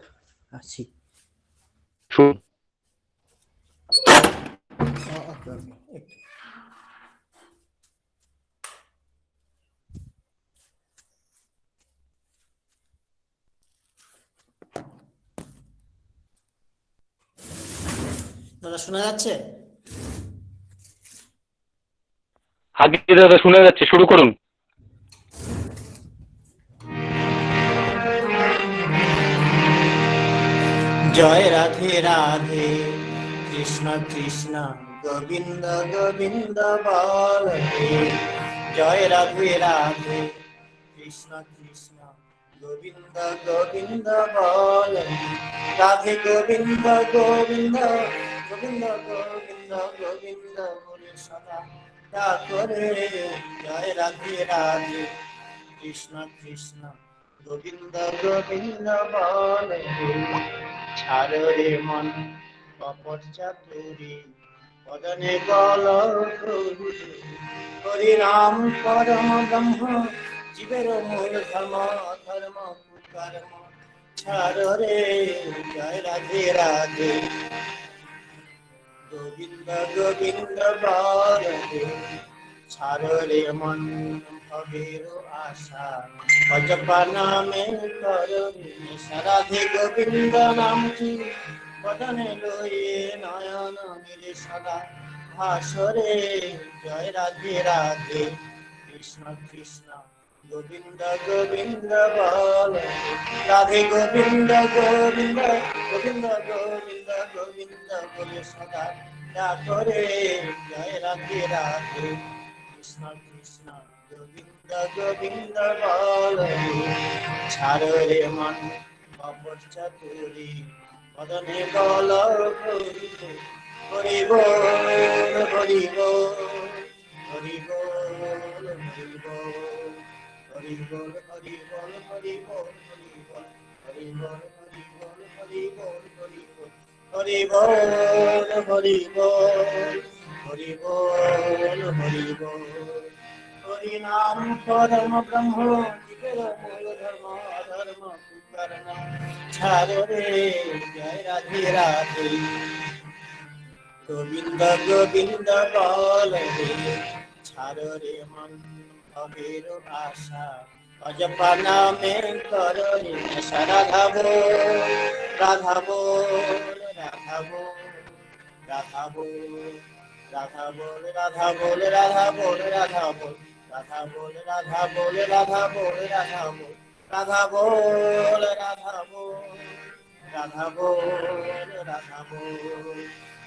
আসছি। দাদা শোনা যাচ্ছে? আগে দাদা শোনা যাচ্ছে, শুরু করুন। জয় রাধে রাধে কৃষ্ণ কৃষ্ণ গোবিন্দ গোবিন্দ বল হে। জয় রাধে রাধে কৃষ্ণ কৃষ্ণ গোবিন্দ গোবিন্দ বল হে। রাধে গোবিন্দ গোবিন্দ গোবিন্দ গোবিন্দ গোবিন্দ বলে সদা করে। জয় রাধে রাধে কৃষ্ণ কৃষ্ণ গোবিন্দ গোবিন্দ বল হে। ছাড়ো রে মন কপট চাতুরি বদনে গল হরি নাম পরম ব্রহ্ম জীবের মূল ধর্ম ধর্ম কর্ম। ছাড়ো রে জয় রাধে রাধে গোবিন্দ গোবিন্দ বল হে। ছাড়ো রে মন ভবের আশা অজপা নামে করো রাধে গোবিন্দ নামটি বদনে লয়ে নয়ন মিলে সদা ভাসরে। জয় রাধে রাধে কৃষ্ণ কৃষ্ণ গোবিন্দ গোবিন্দ বল হে। রাধে গোবিন্দ গোবিন্দ গোবিন্দ গোবিন্দ গোবিন্দ বলে সদা করে। জয় রাধে রাধে কৃষ্ণ কৃষ্ণ গোবিন্দ গোবিন্দ বল হে। ছাড়ো রে মন কপট চাতুরি বদনে গল হরি বল হরি বল হরি বল হরি বল হরি বল হরি বল হরি বল হরি বল হরি বল হরি বল হরি বল হরি বল হরি বল হরি বল হরি বল। হরি নাম পরম ব্রহ্ম জীবের মূল ধর্ম অধর্ম কুকর্ম। ছাড়ো রে জয় রাধে রাধে গোবিন্দ গোবিন্দ বল হে। ছাড়ো রে মন ভবের আশা অজপা নামে করো রে নেশা। রাধা বল রাধা বল রাধা বল রাধা বল রাধা বল রাধা বল রাধা বল রাধা বল রাধা বল রাধা বল রাধা বল রাধা বল রাধা বল রাধা বল রাধা বল রাধা বল।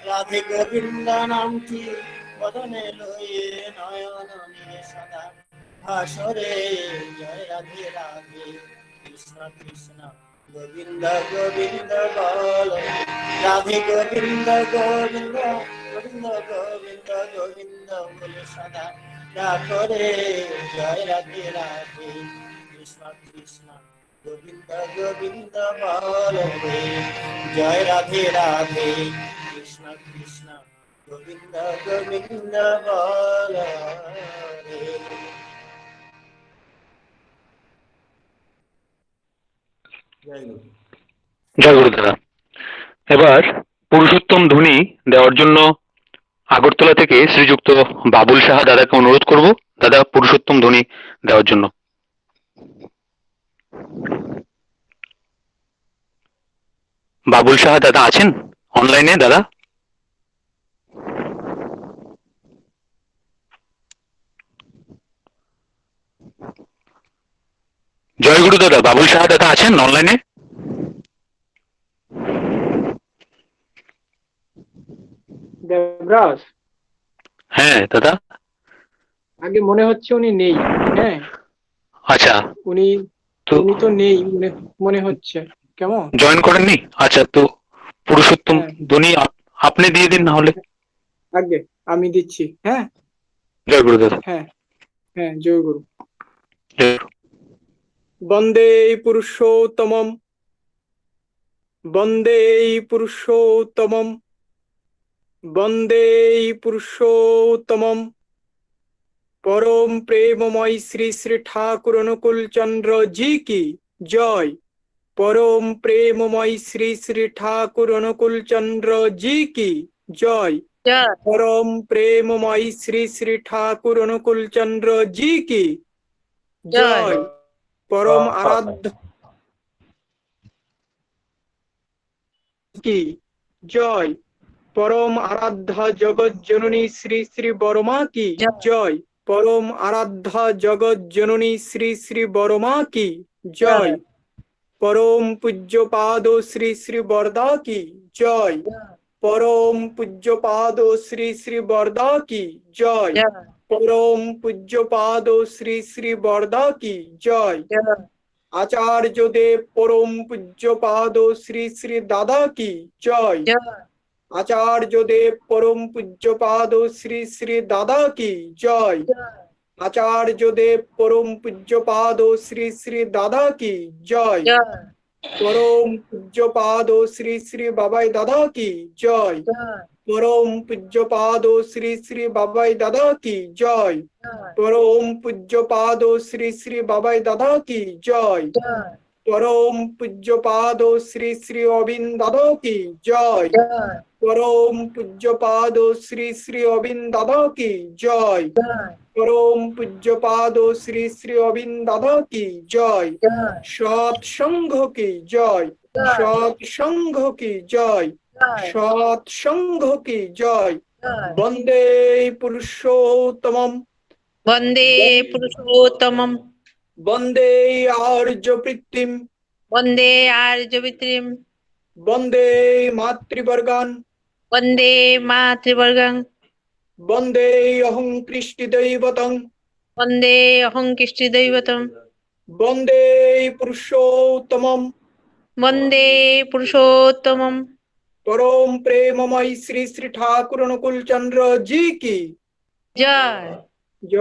রাধে গোবিন্দ নামটি বদনে লয়ে নয়ন নিয়ে সদা ভাসরে। জয় রাধে রাধে কৃষ্ণ কৃষ্ণ গোবিন্দ গোবিন্দ বল রাধে গোবিন্দ গোবিন্দ গোবিন্দ গোবিন্দ গোবিন্দ বলে সদা রাখো রে জয় রাধে রাধে কৃষ্ণ কৃষ্ণ গোবিন্দ গোবিন্দ বল রে জয় রাধে রাধে কৃষ্ণ কৃষ্ণ গোবিন্দ গোবিন্দ বল রে। জয় গুরু। জয় গুরু দাদা। এবার পুরুষোত্তম ধ্বনি দেওয়ার জন্য আগরতলা থেকে শ্রীযুক্ত বাবুল সাহা দাদাকে অনুরোধ করব দাদা পুরুষোত্তম ধ্বনি দেওয়ার জন্য। বাবুল সাহা দাদা আছেন অনলাইনে দাদা? জয় গুরু দাদা, বাবুল সাহা দাদা আছেন অনলাইনে? দেবরাজ, হ্যাঁ দাদা। আগে মনে হচ্ছে উনি নেই। হ্যাঁ আচ্ছা, উনি উনি তো নেই মনে হচ্ছে। কেমন জয়েন করেননি? আচ্ছা, তো পুরুষোত্তম ধ্বনি আপনি দিয়ে দিন না হলে। আগে আমি দিচ্ছি। হ্যাঁ জয় গুরু দাদা। হ্যাঁ হ্যাঁ জয় গুরু। জয় গুরু। বন্দে পুরুষোত্তমম, বন্দে পুরুষোত্তমম, বন্দে পুরুষোত্তমম। পরম প্রেমময় শ্রী শ্রী ঠাকুর অনুকূল চন্দ্র জি কি জয়। পরম প্রেমময় শ্রী শ্রী ঠাকুর অনুকূল চন্দ্র জি কি জয়। পরম প্রেমময় শ্রী শ্রী ঠাকুর অনুকূল চন্দ্র জি কি জয়। পরম আরাধ্য কি জয়। পরম আরাধ্যা জগৎ জননী শ্রী শ্রী বর্মা কি জয়। পরম আরাধ্যা জগৎ জননী শ্রী শ্রী বর্মা কি জয়। পরম পূজ্য পাদ শ্রী শ্রী বরদা কি জয়। পরম পূজ্য পাদ শ্রী শ্রী বরদা কি জয়। পরম পূজ্য পাদ শ্রী শ্রী বরদা কি জয়। আচার্য দেব পরম পূজ্য পাদ শ্রী শ্রী দাদা কি জয়। আচার্য দেব পরম পূজ্য পাদ শ্রী শ্রী দাদা কি জয়। আচার্য দেব পরম পূজ্য পাদ শ্রী শ্রী দাদা কি জয়। পরম পূজ্য পাদ শ্রী শ্রী বাবাই দাদা কি জয়। পরম পূজ্য পাদ শ্রী শ্রী বাবাই দাদা কি জয়। পরম পূজ্য পাদ শ্রী শ্রী বাবাই দাদা কি জয়। পরম পূজ্য পাদ শ্রী শ্রী অবিন্দ দাদা কি জয়। পরম পূজ্য পাদ শ্রী শ্রী অবিন্দ দাদা কি জয়। পরম পূজ্য পাদ শ্রী শ্রী অবিন্দ দাদা কি জয়। সৎ সংঘ কি জয়। সৎ সংঘ কি জয়। সৎ সংঘ কি জয়। বন্দে পুরুষোত্তমম, বন্দে পুরুষোত্তমম, বন্দে আর্য প্রীতিম, বন্দে আর্যবিত্রিম, বন্দে মাতৃবর্গান, বন্দে মাতৃবর্গং, বন্দে অহং কৃষ্টি দৈবতং, বন্দে অহং কৃষ্টি দৈবতম, বন্দে পুরুষোত্তমম। বন্দে পুরুষোত্তমম। পরম প্রেমময় শ্রী শ্রী ঠাকুর অনুকূল চন্দ্র জি কি জয়। জয়।